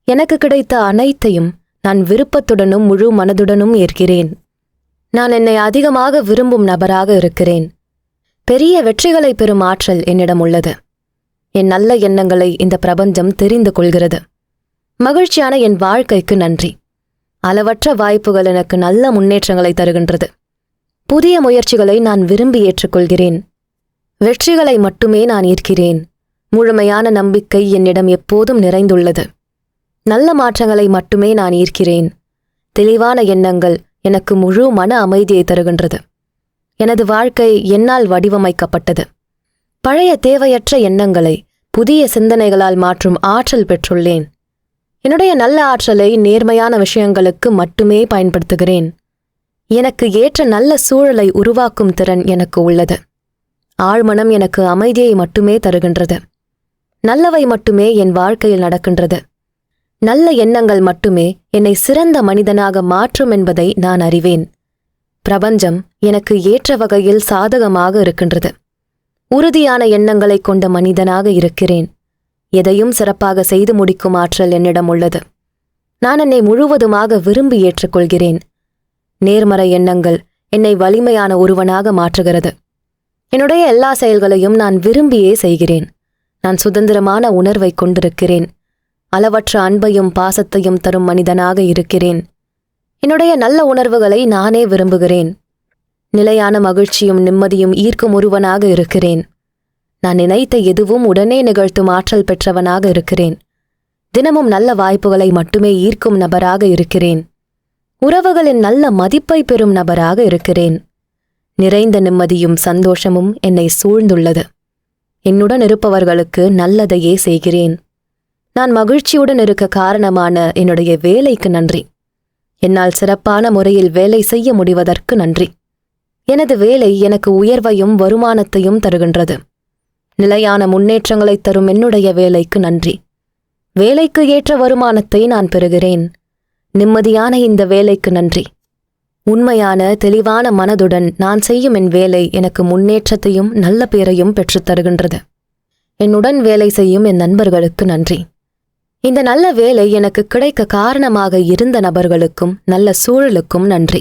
Speaker 1: எனக்கு கிடைத்த அனைத்தையும் நான் விருப்பத்துடனும் முழு மனதுடனும் ஏற்கிறேன். நான் என்னை அதிகமாக விரும்பும் நபராக இருக்கிறேன். பெரிய வெற்றிகளை பெறும் ஆற்றல் என்னிடம் உள்ளது. என் நல்ல எண்ணங்களை இந்த பிரபஞ்சம் தெரிந்து கொள்கிறது. மகிழ்ச்சியான என் வாழ்க்கைக்கு நன்றி. அளவற்ற வாய்ப்புகள் எனக்கு நல்ல முன்னேற்றங்களை தருகின்றது. புதிய முயற்சிகளை நான் விரும்பி ஏற்றுக்கொள்கிறேன். வெற்றிகளை மட்டுமே நான் ஈர்க்கிறேன். முழுமையான நம்பிக்கை என்னிடம் எப்போதும் நிறைந்துள்ளது. நல்ல மாற்றங்களை மட்டுமே நான் ஈர்க்கிறேன். தெளிவான எண்ணங்கள் எனக்கு முழு மன அமைதியை தருகின்றது. எனது வாழ்க்கை என்னால் வடிவமைக்கப்பட்டது. பழைய தேவையற்ற எண்ணங்களை புதிய சிந்தனைகளால் மாற்றும் ஆற்றல் பெற்றுள்ளேன். என்னுடைய நல்ல ஆற்றலை நேர்மையான விஷயங்களுக்கு மட்டுமே பயன்படுத்துகிறேன். எனக்கு ஏற்ற நல்ல சூழலை உருவாக்கும் திறன் எனக்கு உள்ளது. ஆழ்மனம் எனக்கு அமைதியை மட்டுமே தருகின்றது. நல்லவை மட்டுமே என் வாழ்க்கையில் நடக்கின்றது. நல்ல எண்ணங்கள் மட்டுமே என்னை சிறந்த மனிதனாக மாற்றும் என்பதை நான் அறிவேன். பிரபஞ்சம் எனக்கு ஏற்ற வகையில் சாதகமாக இருக்கின்றது. உறுதியான எண்ணங்களை கொண்ட மனிதனாக இருக்கிறேன். எதையும் சிறப்பாக செய்து முடிக்கும் ஆற்றல் என்னிடம் உள்ளது. நான் என்னை முழுவதுமாக விரும்பி ஏற்றுக்கொள்கிறேன். நேர்மறை எண்ணங்கள் என்னை வலிமையான ஒருவனாக மாற்றுகிறது. என்னுடைய எல்லா செயல்களையும் நான் விரும்பியே செய்கிறேன். நான் சுதந்திரமான உணர்வை கொண்டிருக்கிறேன். அளவற்ற அன்பையும் பாசத்தையும் தரும் மனிதனாக இருக்கிறேன். என்னுடைய நல்ல உணர்வுகளை நானே விரும்புகிறேன். நிலையான மகிழ்ச்சியும் நிம்மதியும் ஈர்க்கும் ஒருவனாக இருக்கிறேன். நான் நினைத்த எதுவும் உடனே நிகழ்த்தும் ஆற்றல் பெற்றவனாக இருக்கிறேன். தினமும் நல்ல வாய்ப்புகளை மட்டுமே ஈர்க்கும் நபராக இருக்கிறேன். உறவுகளின் நல்ல மதிப்பை பெறும் நபராக இருக்கிறேன். நிறைந்த நிம்மதியும் சந்தோஷமும் என்னை சூழ்ந்துள்ளது. என்னுடன் இருப்பவர்களுக்கு நல்லதையே செய்கிறேன். நான் மகிழ்ச்சியுடன் இருக்க காரணமான என்னுடைய வேலைக்கு நன்றி. என்னால் சிறப்பான முறையில் வேலை செய்ய முடிவதற்கு நன்றி. எனது வேலை எனக்கு உயர்வையும் வருமானத்தையும் தருகின்றது. நிலையான முன்னேற்றங்களை தரும் என்னுடைய வேலைக்கு நன்றி. வேலைக்கு ஏற்ற வருமானத்தை நான் பெறுகிறேன். நிம்மதியான இந்த வேலைக்கு நன்றி. உண்மையான தெளிவான மனதுடன் நான் செய்யும் என் வேலை எனக்கு முன்னேற்றத்தையும் நல்ல பேரையும் பெற்றுத் தருகின்றது. என்னுடன் வேலை செய்யும் என் நண்பர்களுக்கு நன்றி. இந்த நல்ல வேலை எனக்கு கிடைக்க காரணமாக இருந்த நபர்களுக்கும் நல்ல சூழலுக்கும் நன்றி.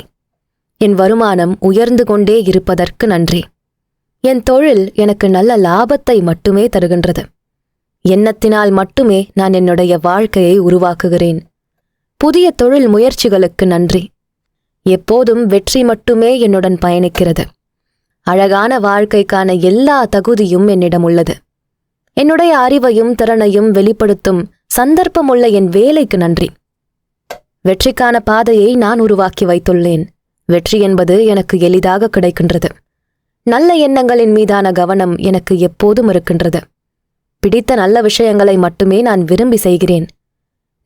Speaker 1: என் வருமானம் உயர்ந்து கொண்டே இருப்பதற்கு நன்றி. என் தொழில் எனக்கு நல்ல லாபத்தை மட்டுமே தருகின்றது. எண்ணத்தினால் மட்டுமே நான் என்னுடைய வாழ்க்கையை உருவாக்குகிறேன். புதிய தொழில் முயற்சிகளுக்கு நன்றி. எப்போதும் வெற்றி மட்டுமே என்னுடன் பயணிக்கிறது. அழகான வாழ்க்கைக்கான எல்லா தகுதியும் என்னிடம் உள்ளது. என்னுடைய அறிவையும் திறனையும் வெளிப்படுத்தும் சந்தர்ப்பமுள்ள என் வேலைக்கு நன்றி. வெற்றிக்கான பாதையை நான் உருவாக்கி வைத்துள்ளேன். வெற்றி என்பது எனக்கு எளிதாக கிடைக்கின்றது. நல்ல எண்ணங்களின் மீதான கவனம் எனக்கு எப்போதும் இருக்கின்றது. பிடித்த நல்ல விஷயங்களை மட்டுமே நான் விரும்பி செய்கிறேன்.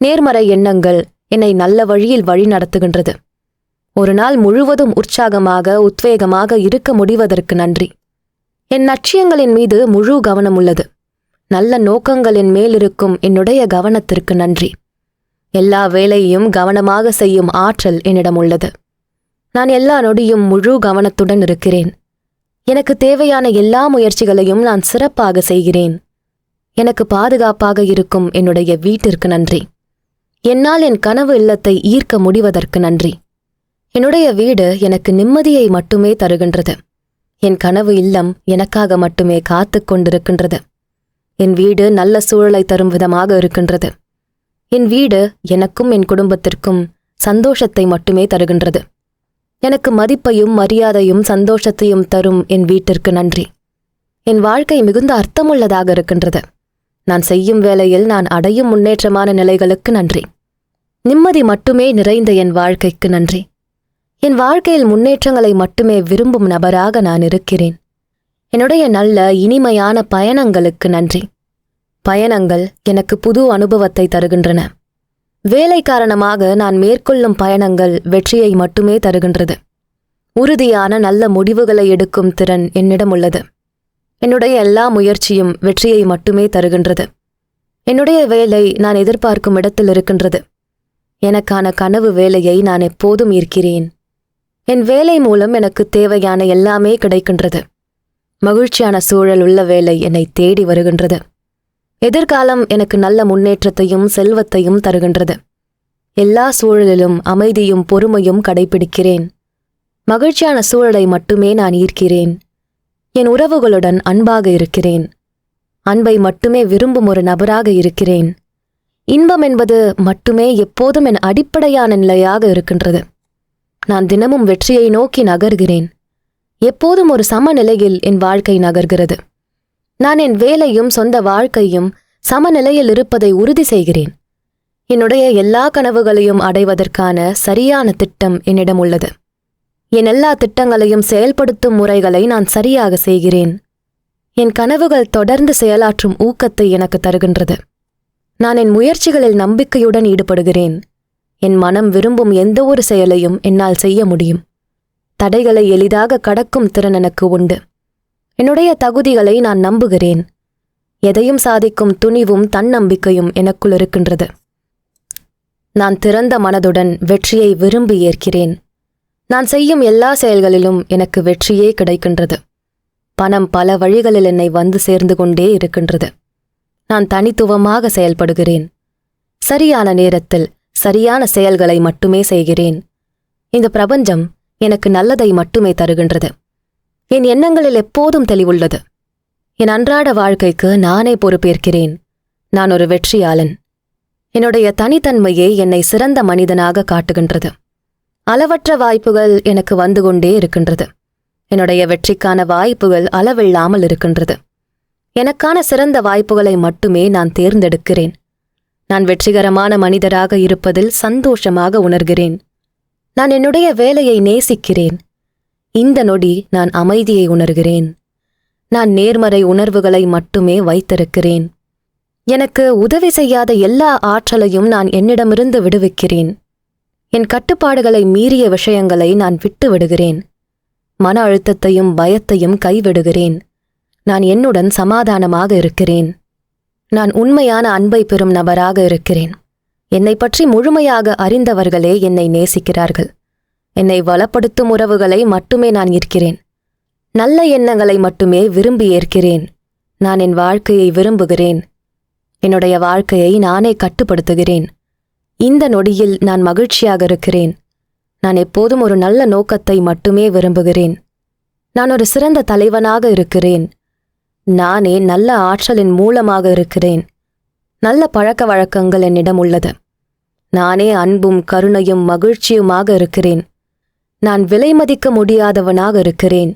Speaker 1: நேர்மறை எண்ணங்கள் என்னை நல்ல வழியில் வழி நடத்துகின்றது. ஒரு நாள் முழுவதும் உற்சாகமாக உத்வேகமாக இருக்க முடிவதற்கு நன்றி. என் லட்சியங்களின் மீது முழு கவனம் உள்ளது. நல்ல நோக்கங்களின் மேலிருக்கும் என்னுடைய கவனத்திற்கு நன்றி. எல்லா வேலையையும் கவனமாக செய்யும் ஆற்றல் என்னிடம் உள்ளது. நான் எல்லா நொடியும் முழு கவனத்துடன் இருக்கிறேன். எனக்கு தேவையான எல்லா முயற்சிகளையும் நான் சிறப்பாக செய்கிறேன். எனக்கு பாதுகாப்பாக இருக்கும் என்னுடைய வீட்டிற்கு நன்றி. என்னால் என் கனவு இல்லத்தை ஈர்க்க முடிவதற்கு நன்றி. என்னுடைய வீடு எனக்கு நிம்மதியை மட்டுமே தருகின்றது. என் கனவு இல்லம் எனக்காக மட்டுமே காத்து கொண்டிருக்கின்றது. என் வீடு நல்ல சூழலை தரும் விதமாக இருக்கின்றது. என் வீடு எனக்கும் என் குடும்பத்திற்கும் சந்தோஷத்தை மட்டுமே தருகின்றது. எனக்கு மதிப்பையும் மரியாதையும் சந்தோஷத்தையும் தரும் என் வீட்டிற்கு நன்றி. என் வாழ்க்கை மிகுந்த அர்த்தமுள்ளதாக இருக்கின்றது. நான் செய்யும் வேளையில் நான் அடையும் முன்னேற்றமான நிலைகளுக்கு நன்றி. நிம்மதி மட்டுமே நிறைந்த என் வாழ்க்கைக்கு நன்றி. என் வாழ்க்கையில் முன்னேற்றங்களை மட்டுமே விரும்பும் நபராக நான் இருக்கிறேன். என்னுடைய நல்ல இனிமையான பயணங்களுக்கு நன்றி. பயணங்கள் எனக்கு புது அனுபவத்தை தருகின்றன. வேலை காரணமாக நான் மேற்கொள்ளும் பயணங்கள் வெற்றியை மட்டுமே தருகின்றது. உறுதியான நல்ல முடிவுகளை எடுக்கும் திறன் என்னிடம் உள்ளது. என்னுடைய எல்லா முயற்சியும் வெற்றியை மட்டுமே தருகின்றது. என்னுடைய வேலை நான் எதிர்பார்க்கும் இடத்தில் இருக்கின்றது. எனக்கான கனவு வேலையை நான் எப்போதும் ஈர்க்கிறேன். என் வேலை மூலம் எனக்கு தேவையான எல்லாமே கிடைக்கின்றது. மகிழ்ச்சியான சூழல் உள்ள வேலை என்னை தேடி வருகின்றது. எதிர்காலம் எனக்கு நல்ல முன்னேற்றத்தையும் செல்வத்தையும் தருகின்றது. எல்லா சூழலிலும் அமைதியும் பொறுமையும் கடைபிடிக்கிறேன். மகிழ்ச்சியான சூழலை மட்டுமே நான் ஈர்க்கிறேன். என் உறவுகளுடன் அன்பாக இருக்கிறேன். அன்பை மட்டுமே விரும்பும் ஒரு நபராக இருக்கிறேன். இன்பம் என்பது மட்டுமே எப்போதும் என் அடிப்படையான நிலையாக இருக்கின்றது. நான் தினமும் வெற்றியை நோக்கி நகர்கிறேன். எப்போதும் ஒரு சமநிலையில் என் வாழ்க்கை நகர்கிறது. நான் என் வேலையும் சொந்த வாழ்க்கையும் சமநிலையில் இருப்பதை உறுதி செய்கிறேன். என்னுடைய எல்லா கனவுகளையும் அடைவதற்கான சரியான திட்டம் என்னிடம் உள்ளது. என் எல்லா திட்டங்களையும் செயல்படுத்தும் முறைகளை நான் சரியாக செய்கிறேன். என் கனவுகள் தொடர்ந்து செயலாற்றும் ஊக்கத்தை எனக்கு தருகின்றது. நான் என் முயற்சிகளில் நம்பிக்கையுடன் ஈடுபடுகிறேன். என் மனம் விரும்பும் எந்த ஒரு செயலையும் என்னால் செய்ய முடியும். தடைகளை எளிதாக கடக்கும் திறன் எனக்கு உண்டு. என்னுடைய தகுதிகளை நான் நம்புகிறேன். எதையும் சாதிக்கும் துணிவும் தன்னம்பிக்கையும் எனக்குள் இருக்கின்றது. நான் திறந்த மனதுடன் வெற்றியை விரும்பி ஏற்கிறேன். நான் செய்யும் எல்லா செயல்களிலும் எனக்கு வெற்றியே கிடைக்கின்றது. பணம் பல வழிகளில் என்னை வந்து சேர்ந்து கொண்டே இருக்கின்றது. நான் தனித்துவமாக செயல்படுகிறேன். சரியான நேரத்தில் சரியான செயல்களை மட்டுமே செய்கிறேன். இந்த பிரபஞ்சம் எனக்கு நல்லதை மட்டுமே தருகின்றது. என் எண்ணங்களில் எப்போதும் தெளிவுள்ளது. என் அன்றாட வாழ்க்கைக்கு நானே பொறுப்பேற்கிறேன். நான் ஒரு வெற்றியாளன். என்னுடைய தனித்தன்மையே என்னை சிறந்த மனிதனாக காட்டுகின்றது. அளவற்ற வாய்ப்புகள் எனக்கு வந்து கொண்டே இருக்கின்றது. என்னுடைய வெற்றிக்கான வாய்ப்புகள் அளவில்லாமல் இருக்கின்றது. எனக்கான சிறந்த வாய்ப்புகளை மட்டுமே நான் தேர்ந்தெடுக்கிறேன். நான் வெற்றிகரமான மனிதராக இருப்பதில் சந்தோஷமாக உணர்கிறேன். நான் என்னுடைய வேலையை நேசிக்கிறேன். இந்த நொடி நான் அமைதியை உணர்கிறேன். நான் நேர்மறை உணர்வுகளை மட்டுமே வைத்திருக்கிறேன். எனக்கு உதவி செய்யாத எல்லா ஆற்றலையும் நான் என்னிடமிருந்து விடுவிக்கிறேன். என் கட்டுப்பாடுகளை மீறிய விஷயங்களை நான் விட்டு விடுகிறேன். மன அழுத்தத்தையும் பயத்தையும் கைவிடுகிறேன். நான் என்னுடன் சமாதானமாக இருக்கிறேன். நான் உண்மையான அன்பை பெறும் நபராக இருக்கிறேன். என்னை பற்றி முழுமையாக அறிந்தவர்களே என்னை நேசிக்கிறார்கள். என்னை வளப்படுத்தும் உறவுகளை மட்டுமே நான் ஈர்க்கிறேன். நல்ல எண்ணங்களை மட்டுமே விரும்பி ஏற்கிறேன். நான் என் வாழ்க்கையை விரும்புகிறேன். என்னுடைய வாழ்க்கையை நானே கட்டுப்படுத்துகிறேன். இந்த நொடியில் நான் மகிழ்ச்சியாக இருக்கிறேன். நான் எப்போதும் ஒரு நல்ல நோக்கத்தை மட்டுமே விரும்புகிறேன். நான் ஒரு சிறந்த தலைவனாக இருக்கிறேன். நானே நல்ல ஆற்றலின் மூலமாக இருக்கிறேன். நல்ல பழக்க வழக்கங்கள் என்னிடம் உள்ளது. நானே அன்பும் கருணையும் மகிழ்ச்சியுமாக இருக்கிறேன். நான் விலை மதிக்க முடியாதவனாக இருக்கிறேன்.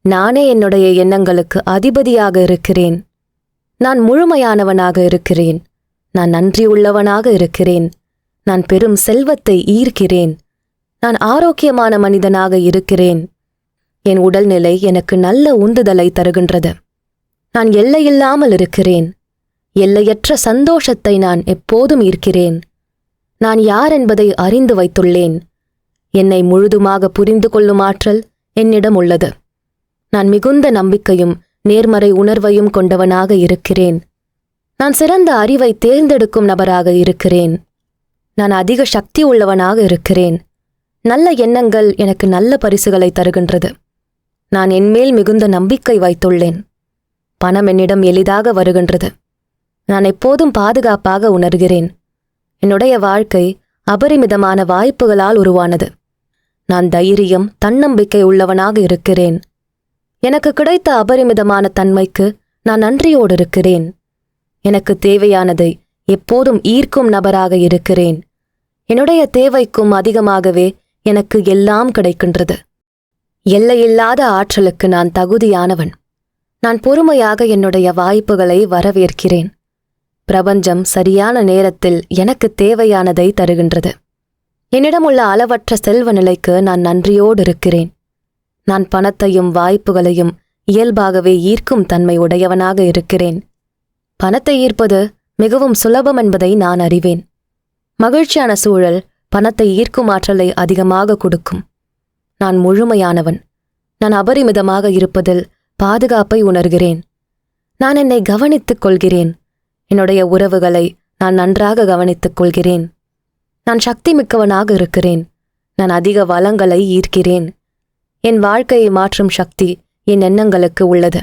Speaker 1: நானே என்னுடைய எண்ணங்களுக்கு அதிபதியாக இருக்கிறேன். நான் முழுமையானவனாக இருக்கிறேன். நான் நன்றியுள்ளவனாக இருக்கிறேன். நான் பெரும் செல்வத்தை ஈர்க்கிறேன். நான் ஆரோக்கியமான மனிதனாக இருக்கிறேன். என் உடல்நிலை எனக்கு நல்ல உந்துதலை தருகின்றது. நான் எல்லையில்லாமல் இருக்கிறேன். எல்லையற்ற சந்தோஷத்தை நான் எப்போதும் ஈர்க்கிறேன். நான் யார் என்பதை அறிந்து வைத்துள்ளேன். என்னை முழுதுமாக புரிந்து கொள்ளும் ஆற்றல் என்னிடம் உள்ளது. நான் மிகுந்த நம்பிக்கையும் நேர்மறை உணர்வையும் கொண்டவனாக இருக்கிறேன். நான் சிறந்த அறிவை தேர்ந்தெடுக்கும் நபராக இருக்கிறேன். நான் அதிக சக்தி உள்ளவனாக இருக்கிறேன். நல்ல எண்ணங்கள் எனக்கு நல்ல பரிசுகளை தருகின்றது. நான் என்மேல் மிகுந்த நம்பிக்கை வைத்துள்ளேன். பணம் என்னிடம் எளிதாக வருகின்றது. நான் எப்போதும் பாதுகாப்பாக உணர்கிறேன். என்னுடைய வாழ்க்கை அபரிமிதமான வாய்ப்புகளால் உருவானது. நான் தைரியம், தன்னம்பிக்கை உள்ளவனாக இருக்கிறேன். எனக்கு கிடைத்த அபரிமிதமான தன்மைக்கு நான் நன்றியோடு இருக்கிறேன். எனக்கு தேவையானதை எப்போதும் ஈர்க்கும் நபராக இருக்கிறேன். என்னுடைய தேவைக்கும் அதிகமாகவே எனக்கு எல்லாம் கிடைக்கின்றது. எல்லையில்லாத ஆற்றலுக்கு நான் தகுதியானவன். நான் பொறுமையாக என்னுடைய வாய்ப்புகளை வரவேற்கிறேன். பிரபஞ்சம் சரியான நேரத்தில் எனக்கு தேவையானதை தருகின்றது. என்னிடமுள்ள அளவற்ற செல்வ நிலைக்கு நான் நன்றியோடு இருக்கிறேன். நான் பணத்தையும் வாய்ப்புகளையும் இயல்பாகவே ஈர்க்கும் தன்மை உடையவனாக இருக்கிறேன். பணத்தை ஈர்ப்பது மிகவும் சுலபம் என்பதை நான் அறிவேன். மகிழ்ச்சியான சூழல் பணத்தை ஈர்க்கும் ஆற்றலை அதிகமாக கொடுக்கும். நான் முழுமையானவன். நான் அபரிமிதமாக இருப்பதில் பாதுகாப்பை உணர்கிறேன். நான் என்னை கவனித்துக் கொள்கிறேன். என்னுடைய உறவுகளை நான் நன்றாக கவனித்துக் கொள்கிறேன். நான் சக்தி மிக்கவனாக இருக்கிறேன். நான் அதிக வளங்களை ஈர்க்கிறேன். என் வாழ்க்கையை மாற்றும் சக்தி என் எண்ணங்களுக்கு உள்ளது.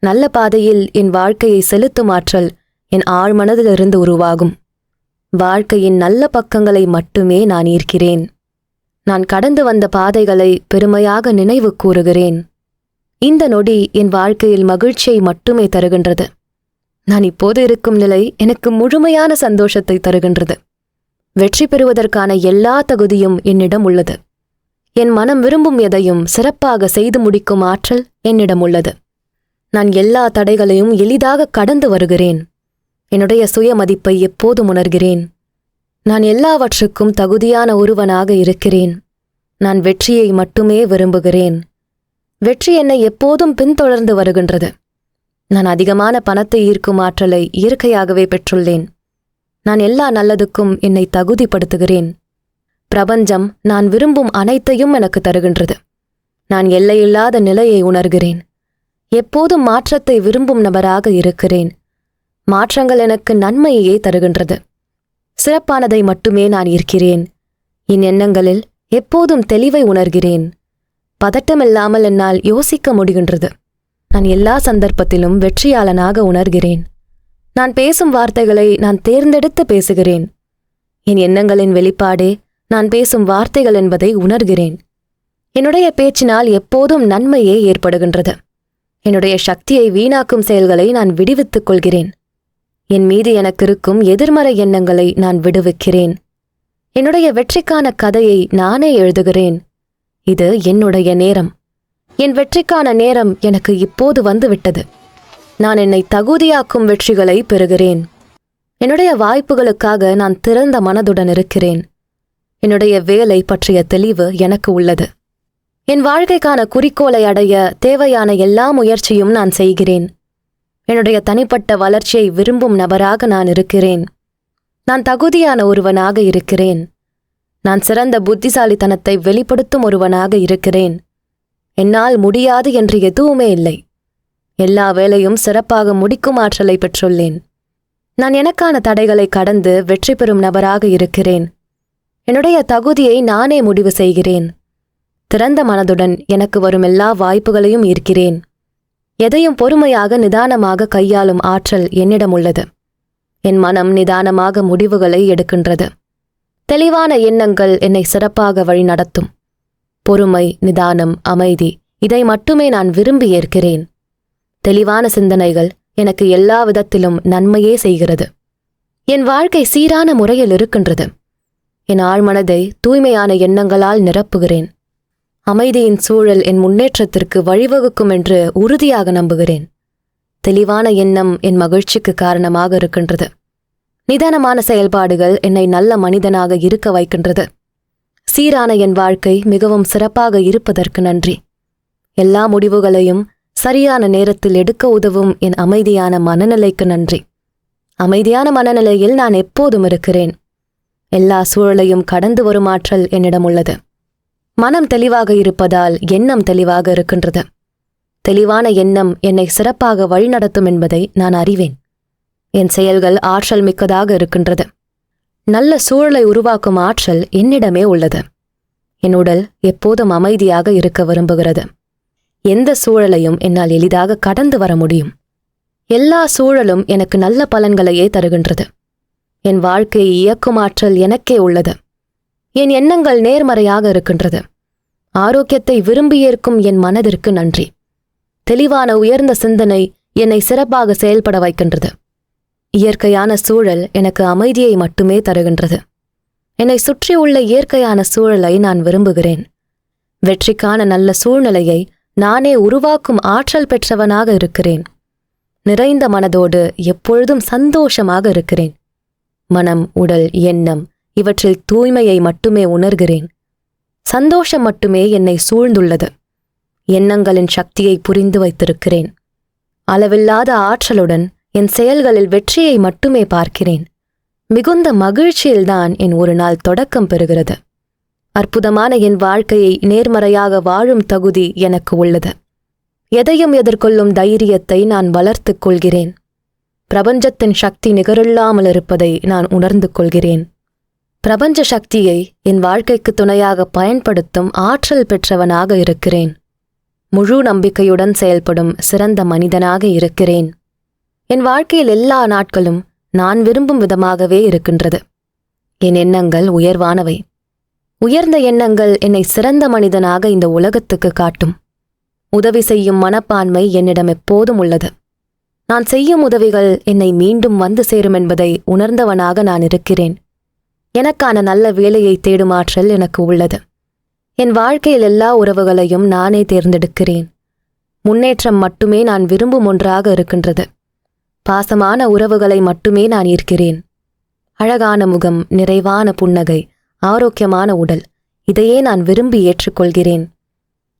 Speaker 1: நல்ல பாதையில் என் வாழ்க்கையை செலுத்தும் ஆற்றல் என் ஆழ்மனதிலிருந்து உருவாகும். வாழ்க்கையின் நல்ல பக்கங்களை மட்டுமே நான் ஈர்க்கிறேன். நான் கடந்து வந்த பாதைகளை பெருமையாக நினைவு கூறுகிறேன். இந்த நொடி என் வாழ்க்கையில் மகிழ்ச்சியை மட்டுமே தருகின்றது. நான் இப்போது இருக்கும் நிலை எனக்கு முழுமையான சந்தோஷத்தை தருகின்றது. வெற்றி பெறுவதற்கான எல்லா தகுதியும் என்னிடம் உள்ளது. என் மனம் விரும்பும் எதையும் சிறப்பாக செய்து முடிக்கும் ஆற்றல் என்னிடம் உள்ளது. நான் எல்லா தடைகளையும் எளிதாக கடந்து வருகிறேன். என்னுடைய சுயமதிப்பை எப்போதும் உணர்கிறேன். நான் எல்லாவற்றுக்கும் தகுதியான ஒருவனாக இருக்கிறேன். நான் வெற்றியை மட்டுமே விரும்புகிறேன். வெற்றி என்னை எப்போதும் பின்தொடர்ந்து வருகின்றது. நான் அதிகமான பணத்தை ஈர்க்கும் ஆற்றலை இயற்கையாகவே பெற்றுள்ளேன். நான் எல்லா நல்லதுக்கும் என்னை தகுதிப்படுத்துகிறேன். பிரபஞ்சம் நான் விரும்பும் அனைத்தையும் எனக்கு தருகின்றது. நான் எல்லையில்லாத நிலையை உணர்கிறேன். எப்போதும் மாற்றத்தை விரும்பும் நபராக இருக்கிறேன். மாற்றங்கள் எனக்கு நன்மையையே தருகின்றது. சிறப்பானதை மட்டுமே நான் ஈர்க்கிறேன். என் எண்ணங்களில் எப்போதும் தெளிவை உணர்கிறேன். பதட்டமில்லாமல் என்னால் யோசிக்க முடிகின்றது. நான் எல்லா சந்தர்ப்பத்திலும் வெற்றியாளனாக உணர்கிறேன். நான் பேசும் வார்த்தைகளை நான் தேர்ந்தெடுத்து பேசுகிறேன். என் எண்ணங்களின் வெளிப்பாடே நான் பேசும் வார்த்தைகள் என்பதை உணர்கிறேன். என்னுடைய பேச்சினால் எப்போதும் நன்மையே ஏற்படுகின்றது. என்னுடைய சக்தியை வீணாக்கும் செயல்களை நான் விடுவித்துக் கொள்கிறேன். என் மீது எனக்கு இருக்கும் எதிர்மறை எண்ணங்களை நான் விடுவிக்கிறேன். என்னுடைய வெற்றிக்கான கதையை நானே எழுதுகிறேன். இது என்னுடைய நேரம். என் வெற்றிக்கான நேரம் எனக்கு இப்போது வந்துவிட்டது. நான் என்னை தகுதியாக்கும் வெற்றிகளை பெறுகிறேன். என்னுடைய வாய்ப்புகளுக்காக நான் திறந்த மனதுடன் இருக்கிறேன். என்னுடைய வேலை பற்றிய தெளிவு எனக்கு உள்ளது. என் வாழ்க்கைக்கான குறிக்கோளை அடைய தேவையான எல்லா முயற்சியும் நான் செய்கிறேன். என்னுடைய தனிப்பட்ட வளர்ச்சியை விரும்பும் நபராக நான் இருக்கிறேன். நான் தகுதியான ஒருவனாக இருக்கிறேன். நான் சிறந்த புத்திசாலித்தனத்தை வெளிப்படுத்தும் ஒருவனாக இருக்கிறேன். என்னால் முடியாது என்று எதுவுமே இல்லை. எல்லா வேலையும் சிறப்பாக முடிக்கும் ஆற்றலை பெற்றுள்ளேன். நான் எனக்கான தடைகளை கடந்து வெற்றி பெறும் நபராக இருக்கிறேன். என்னுடைய தகுதியை நானே முடிவு செய்கிறேன். திறந்த மனதுடன் எனக்கு வரும் எல்லா வாய்ப்புகளையும் ஈர்க்கிறேன். எதையும் பொறுமையாக நிதானமாக கையாளும் ஆற்றல் என்னிடம் உள்ளது. என் மனம் நிதானமாக முடிவுகளை எடுக்கின்றது. தெளிவான எண்ணங்கள் என்னை சிறப்பாக வழிநடத்தும். பொறுமை, நிதானம், அமைதி இதை மட்டுமே நான் விரும்பி ஏற்கிறேன். தெளிவான சிந்தனைகள் எனக்கு எல்லா விதத்திலும் நன்மையே செய்கிறது. என் வாழ்க்கை சீரான முறையில் இருக்கின்றது. என் ஆழ்மனதை தூய்மையான எண்ணங்களால் நிரப்புகிறேன். அமைதியின் சூழல் என் முன்னேற்றத்திற்கு வழிவகுக்கும் என்று உறுதியாக நம்புகிறேன். தெளிவான எண்ணம் என் மகிழ்ச்சிக்கு காரணமாக இருக்கின்றது. நிதானமான செயல்பாடுகள் என்னை நல்ல மனிதனாக இருக்க வைக்கின்றது. சீரான என் வாழ்க்கை மிகவும் சிறப்பாக இருப்பதற்கு நன்றி. எல்லா முடிவுகளையும் சரியான நேரத்தில் எடுக்க உதவும் என் அமைதியான மனநிலைக்கு நன்றி. அமைதியான மனநிலையில் நான் எப்போதும் இருக்கிறேன். எல்லா சூழலையும் கடந்து வரும் ஆற்றல் என்னிடம் உள்ளது. மனம் தெளிவாக இருப்பதால் எண்ணம் தெளிவாக இருக்கின்றது. தெளிவான எண்ணம் என்னை சிறப்பாக வழிநடத்தும் என்பதை நான் அறிவேன். என் செயல்கள் ஆற்றல் மிக்கதாக இருக்கின்றது. நல்ல சூழலை உருவாக்கும் ஆற்றல் என்னிடமே உள்ளது. என் உடல் எப்போதும் அமைதியாக இருக்க விரும்புகிறது. எந்த சூழலையும் என்னால் எளிதாக கடந்து வர முடியும். எல்லா சூழலும் எனக்கு நல்ல பலன்களையே தருகின்றது. என் வாழ்க்கையை இயக்கும் ஆற்றல் எனக்கே உள்ளது. என் எண்ணங்கள் நேர்மறையாக இருக்கின்றது. ஆரோக்கியத்தை விரும்பி ஏற்கும் என் மனதிற்கு நன்றி. தெளிவான உயர்ந்த சிந்தனை என்னை சிறப்பாக செயல்பட வைக்கின்றது. இயற்கையான சூழல் எனக்கு அமைதியை மட்டுமே தருகின்றது. என்னை சுற்றியுள்ள இயற்கையான சூழலை நான் விரும்புகிறேன். வெற்றிக்கான நல்ல சூழ்நிலையை நானே உருவாக்கும் ஆற்றல் பெற்றவனாக இருக்கிறேன். நிறைந்த மனதோடு எப்பொழுதும் சந்தோஷமாக இருக்கிறேன். மனம், உடல், எண்ணம் இவற்றில் தூய்மையை மட்டுமே உணர்கிறேன். சந்தோஷம் மட்டுமே என்னை சூழ்ந்துள்ளது. எண்ணங்களின் சக்தியை புரிந்து வைத்திருக்கிறேன். அளவில்லாத ஆற்றலுடன் என் செயல்களில் வெற்றியை மட்டுமே பார்க்கிறேன். மிகுந்த மகிழ்ச்சியில்தான் என் ஒரு நாள் தொடக்கம் பெறுகிறது. அற்புதமான என் வாழ்க்கையை நேர்மறையாக வாழும் தகுதி எனக்கு உள்ளது. எதையும் எதிர்கொள்ளும் தைரியத்தை நான் வளர்த்துக் கொள்கிறேன். பிரபஞ்சத்தின் சக்தி நிகரில்லாமல் இருப்பதை நான் உணர்ந்து கொள்கிறேன். பிரபஞ்ச சக்தியை என் வாழ்க்கைக்கு துணையாக பயன்படுத்தும் ஆற்றல் பெற்றவனாக இருக்கிறேன். முழு நம்பிக்கையுடன் செயல்படும் சிறந்த மனிதனாக இருக்கிறேன். என் வாழ்க்கையில் எல்லா நாட்களும் நான் விரும்பும் விதமாகவே இருக்கின்றது. என் எண்ணங்கள் உயர்வானவை. உயர்ந்த எண்ணங்கள் என்னை சிறந்த மனிதனாக இந்த உலகத்துக்கு காட்டும். உதவி செய்யும் மனப்பான்மை என்னிடம் எப்போதும் உள்ளது. நான் செய்யும் உதவிகள் என்னை மீண்டும் வந்து சேரும் என்பதை உணர்ந்தவனாக நான் இருக்கிறேன். எனக்கான நல்ல வேலையை தேடும் ஆற்றல் எனக்கு உள்ளது. என் வாழ்க்கையில் எல்லா உறவுகளையும் நானே தேர்ந்தெடுக்கிறேன். முன்னேற்றம் மட்டுமே நான் விரும்பும் ஒன்றாக இருக்கின்றது. பாசமான உறவுகளை மட்டுமே நான் ஈர்க்கிறேன். அழகான முகம், நிறைவான புன்னகை, ஆரோக்கியமான உடல், இதையே நான் விரும்பி ஏற்றுக்கொள்கிறேன்.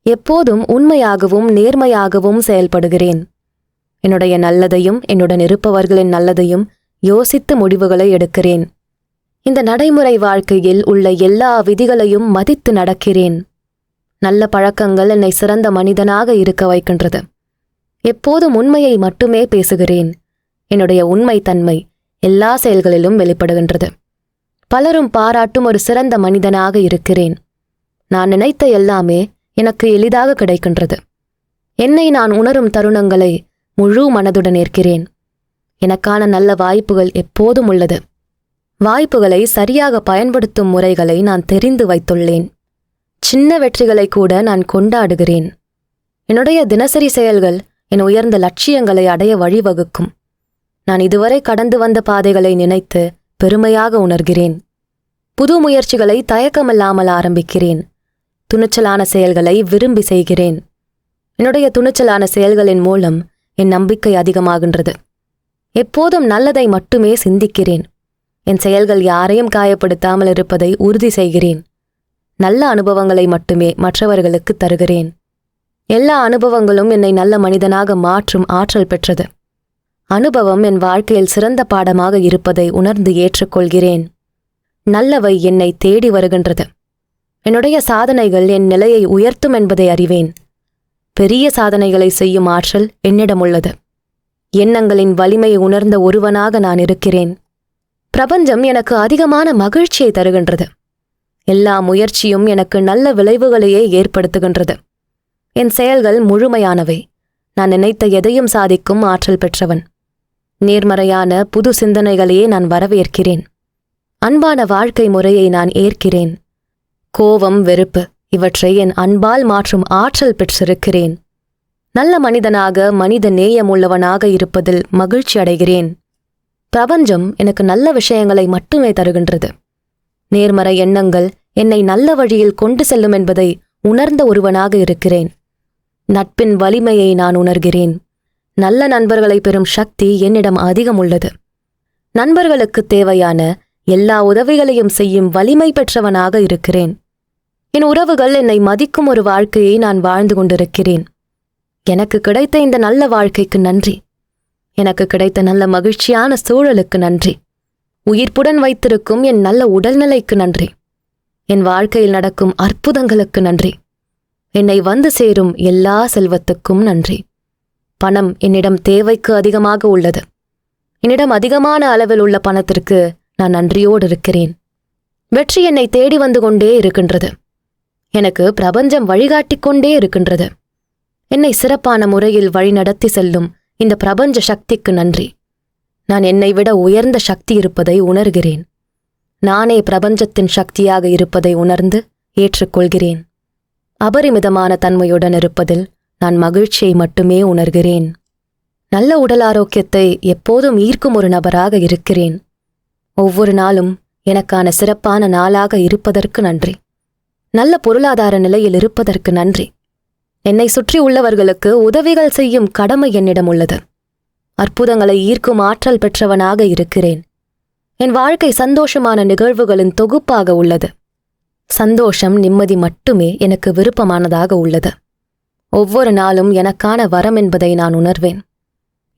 Speaker 1: எப்போதும் உண்மையாகவும் நேர்மையாகவும் செயல்படுகிறேன். என்னுடைய நல்லதையும் என்னுடன் இருப்பவர்களின் நல்லதையும் யோசித்து முடிவுகளை எடுக்கிறேன். இந்த நடைமுறை வாழ்க்கையில் உள்ள எல்லா விதிகளையும் மதித்து நடக்கிறேன். நல்ல பழக்கங்கள் என்னை சிறந்த மனிதனாக இருக்க வைக்கின்றது. எப்போதும் உண்மையை மட்டுமே பேசுகிறேன். என்னுடைய உண்மைத்தன்மை எல்லா செயல்களிலும் வெளிப்படுகின்றது. பலரும் பாராட்டும் ஒரு சிறந்த மனிதனாக இருக்கிறேன். நான் நினைத்த எல்லாமே எனக்கு எளிதாக கிடைக்கின்றது. என்னை நான் உணரும் தருணங்களை முழு மனதுடன் ஏற்கிறேன். எனக்கான நல்ல வாய்ப்புகள் எப்போதும் உள்ளது. வாய்ப்புகளை சரியாக பயன்படுத்தும் முறைகளை நான் தெரிந்து வைத்துள்ளேன். சின்ன வெற்றிகளை கூட நான் கொண்டாடுகிறேன். என்னுடைய தினசரி செயல்கள் என் உயர்ந்த லட்சியங்களை அடைய வழிவகுக்கும். நான் இதுவரை கடந்து வந்த பாதைகளை நினைத்து பெருமையாக உணர்கிறேன். புது முயற்சிகளை தயக்கமில்லாமல் ஆரம்பிக்கிறேன். துணிச்சலான செயல்களை விரும்பி செய்கிறேன். என்னுடைய துணிச்சலான செயல்களின் மூலம் என் நம்பிக்கை அதிகமாகின்றது. எப்போதும் நல்லதை மட்டுமே சிந்திக்கிறேன். என் செயல்கள் யாரையும் காயப்படுத்தாமல் இருப்பதை உறுதி செய்கிறேன். நல்ல அனுபவங்களை மட்டுமே மற்றவர்களுக்கு தருகிறேன். எல்லா அனுபவங்களும் என்னை நல்ல மனிதனாக மாற்றும் ஆற்றல் பெற்றது. அனுபவம் என் வாழ்க்கையில் சிறந்த பாடமாக இருப்பதை உணர்ந்து ஏற்றுக்கொள்கிறேன். நல்லவை என்னை தேடி வருகின்றது. என்னுடைய சாதனைகள் என் நிலையை உயர்த்தும் என்பதை அறிவேன். பெரிய சாதனைகளை செய்யும் ஆற்றல் என்னிடம் உள்ளது. எண்ணங்களின் வலிமையை உணர்ந்த ஒருவனாக நான் இருக்கிறேன். பிரபஞ்சம் எனக்கு அதிகமான மகிழ்ச்சியை தருகின்றது. எல்லா முயற்சியும் எனக்கு நல்ல விளைவுகளையே ஏற்படுத்துகின்றது. என் செயல்கள் முழுமையானவை. நான் நினைத்த எதையும் சாதிக்கும் ஆற்றல் பெற்றவன். நேர்மறையான புது சிந்தனைகளையே நான் வரவேற்கிறேன். அன்பான வாழ்க்கை முறையை நான் ஏற்கிறேன். கோபம், வெறுப்பு இவற்றை என் அன்பால் மாற்றும் ஆற்றல் பெற்றிருக்கிறேன். நல்ல மனிதனாக, மனித நேயமுள்ளவனாக இருப்பதில் மகிழ்ச்சி அடைகிறேன். பிரபஞ்சம் எனக்கு நல்ல விஷயங்களை மட்டுமே தருகின்றது. நேர்மறை எண்ணங்கள் என்னை நல்ல வழியில் கொண்டு செல்லும் என்பதை உணர்ந்த ஒருவனாக இருக்கிறேன். நட்பின் வலிமையை நான் உணர்கிறேன். நல்ல நண்பர்களை பெறும் சக்தி என்னிடம் அதிகம் உள்ளது. நண்பர்களுக்கு தேவையான எல்லா உதவிகளையும் செய்யும் வலிமை பெற்றவனாக இருக்கிறேன். என் உறவுகள் என்னை மதிக்கும் ஒரு வாழ்க்கையை நான் வாழ்ந்து கொண்டிருக்கிறேன். எனக்கு கிடைத்த இந்த நல்ல வாழ்க்கைக்கு நன்றி. எனக்கு கிடைத்த நல்ல மகிழ்ச்சியான சூழலுக்கு நன்றி. உயிர்ப்புடன் வைத்திருக்கும் என் நல்ல உடல்நிலைக்கு நன்றி. என் வாழ்க்கையில் நடக்கும் அற்புதங்களுக்கு நன்றி. என்னை வந்து சேரும் எல்லா செல்வத்துக்கும் நன்றி. பணம் என்னிடம் தேவைக்கு அதிகமாக உள்ளது. என்னிடம் அதிகமான அளவில் உள்ள பணத்திற்கு நான் நன்றியோடு இருக்கிறேன். வெற்றி என்னை தேடி வந்து கொண்டே இருக்கின்றது. எனக்கு பிரபஞ்சம் வழிகாட்டிக் கொண்டே இருக்கின்றது. என்னை சிறப்பான முறையில் வழிநடத்தி செல்லும் இந்த பிரபஞ்ச சக்திக்கு நன்றி. நான் என்னை விட உயர்ந்த சக்தி இருப்பதை உணர்கிறேன். நானே பிரபஞ்சத்தின் சக்தியாக இருப்பதை உணர்ந்து ஏற்றுக்கொள்கிறேன். அபரிமிதமான தன்மையுடன் இருப்பதில் நான் மகிழ்ச்சியை மட்டுமே உணர்கிறேன். நல்ல உடல் ஆரோக்கியத்தை எப்போதும் ஈர்க்கும் ஒரு நபராக இருக்கிறேன். ஒவ்வொரு நாளும் எனக்கான சிறப்பான நாளாக இருப்பதற்கு நன்றி. நல்ல பொருளாதார நிலையில் இருப்பதற்கு நன்றி. என்னை சுற்றி உள்ளவர்களுக்கு உதவிகள் செய்யும் கடமை என்னிடம் உள்ளது. அற்புதங்களை ஈர்க்கும் ஆற்றல் பெற்றவனாக இருக்கிறேன். என் வாழ்க்கை சந்தோஷமான நிகழ்வுகளின் தொகுப்பாக உள்ளது. சந்தோஷம், நிம்மதி மட்டுமே எனக்கு விருப்பமானதாக உள்ளது. ஒவ்வொரு நாளும் எனக்கான வரம் என்பதை நான் உணர்வேன்.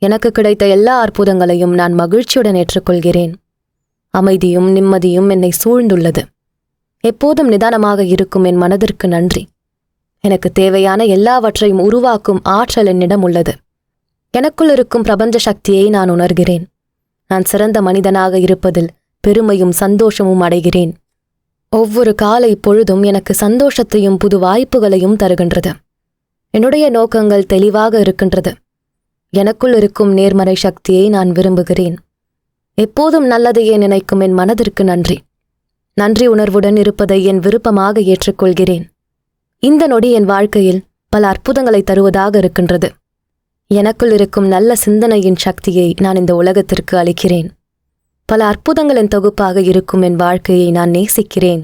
Speaker 1: எனக்கு கிடைத்த எல்லா அற்புதங்களையும் நான் மகிழ்ச்சியுடன் ஏற்றுக்கொள்கிறேன். அமைதியும் நிம்மதியும் என்னை சூழ்ந்துள்ளது. எப்போதும் நிதானமாக இருக்கும் என் மனதிற்கு நன்றி. எனக்கு தேவையான எல்லாவற்றையும் உருவாக்கும் ஆற்றல் என்னிடம் உள்ளது. எனக்குள் இருக்கும் பிரபஞ்ச சக்தியை நான் உணர்கிறேன். நான் சிறந்த மனிதனாக இருப்பதில் பெருமையும் சந்தோஷமும் அடைகிறேன். ஒவ்வொரு காலை பொழுதும் எனக்கு சந்தோஷத்தையும் புது வாய்ப்புகளையும் தருகின்றது. என்னுடைய நோக்கங்கள் தெளிவாக இருக்கின்றது. எனக்குள் இருக்கும் நேர்மறை சக்தியை நான் விரும்புகிறேன். எப்போதும் நல்லதையே நினைக்கும் என் மனதிற்கு நன்றி. நன்றி உணர்வுடன் இருப்பதை என் விருப்பமாக ஏற்றுக்கொள்கிறேன். இந்த நொடி என் வாழ்க்கையில் பல அற்புதங்களை தருவதாக இருக்கின்றது. எனக்குள் இருக்கும் நல்ல சிந்தனையின் சக்தியை நான் இந்த உலகத்திற்கு அளிக்கிறேன். பல அற்புதங்களின் தொகுப்பாக இருக்கும் என் வாழ்க்கையை நான் நேசிக்கிறேன்.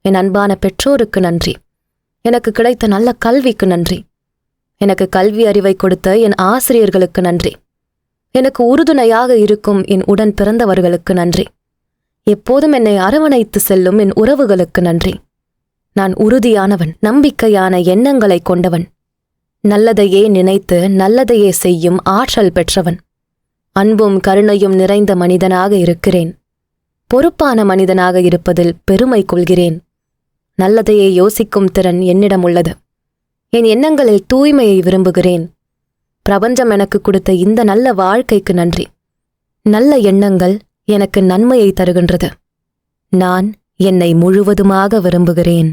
Speaker 1: என் அன்பான பெற்றோருக்கு நன்றி. எனக்கு கிடைத்த நல்ல கல்விக்கு நன்றி. எனக்கு கல்வி அறிவை கொடுத்த என் ஆசிரியர்களுக்கு நன்றி. எனக்கு உறுதுணையாக இருக்கும் என் உடன் பிறந்தவர்களுக்கு நன்றி. எப்போதும் என்னை அரவணைத்து செல்லும் என் உறவுகளுக்கு நன்றி. நான் உறுதியானவன், நம்பிக்கையான எண்ணங்களை கொண்டவன். நல்லதையே நினைத்து நல்லதையே செய்யும் ஆற்றல் பெற்றவன். அன்பும் கருணையும் நிறைந்த மனிதனாக இருக்கிறேன். பொறுப்பான மனிதனாக இருப்பதில் பெருமை கொள்கிறேன். நல்லதையே யோசிக்கும் திறன் என்னிடம் உள்ளது. என் எண்ணங்களில் தூய்மையை விரும்புகிறேன். பிரபஞ்சம் எனக்கு கொடுத்த இந்த நல்ல வாழ்க்கைக்கு நன்றி. நல்ல எண்ணங்கள் எனக்கு நன்மையை தருகின்றது. நான் என்னை முழுவதுமாக விரும்புகிறேன்.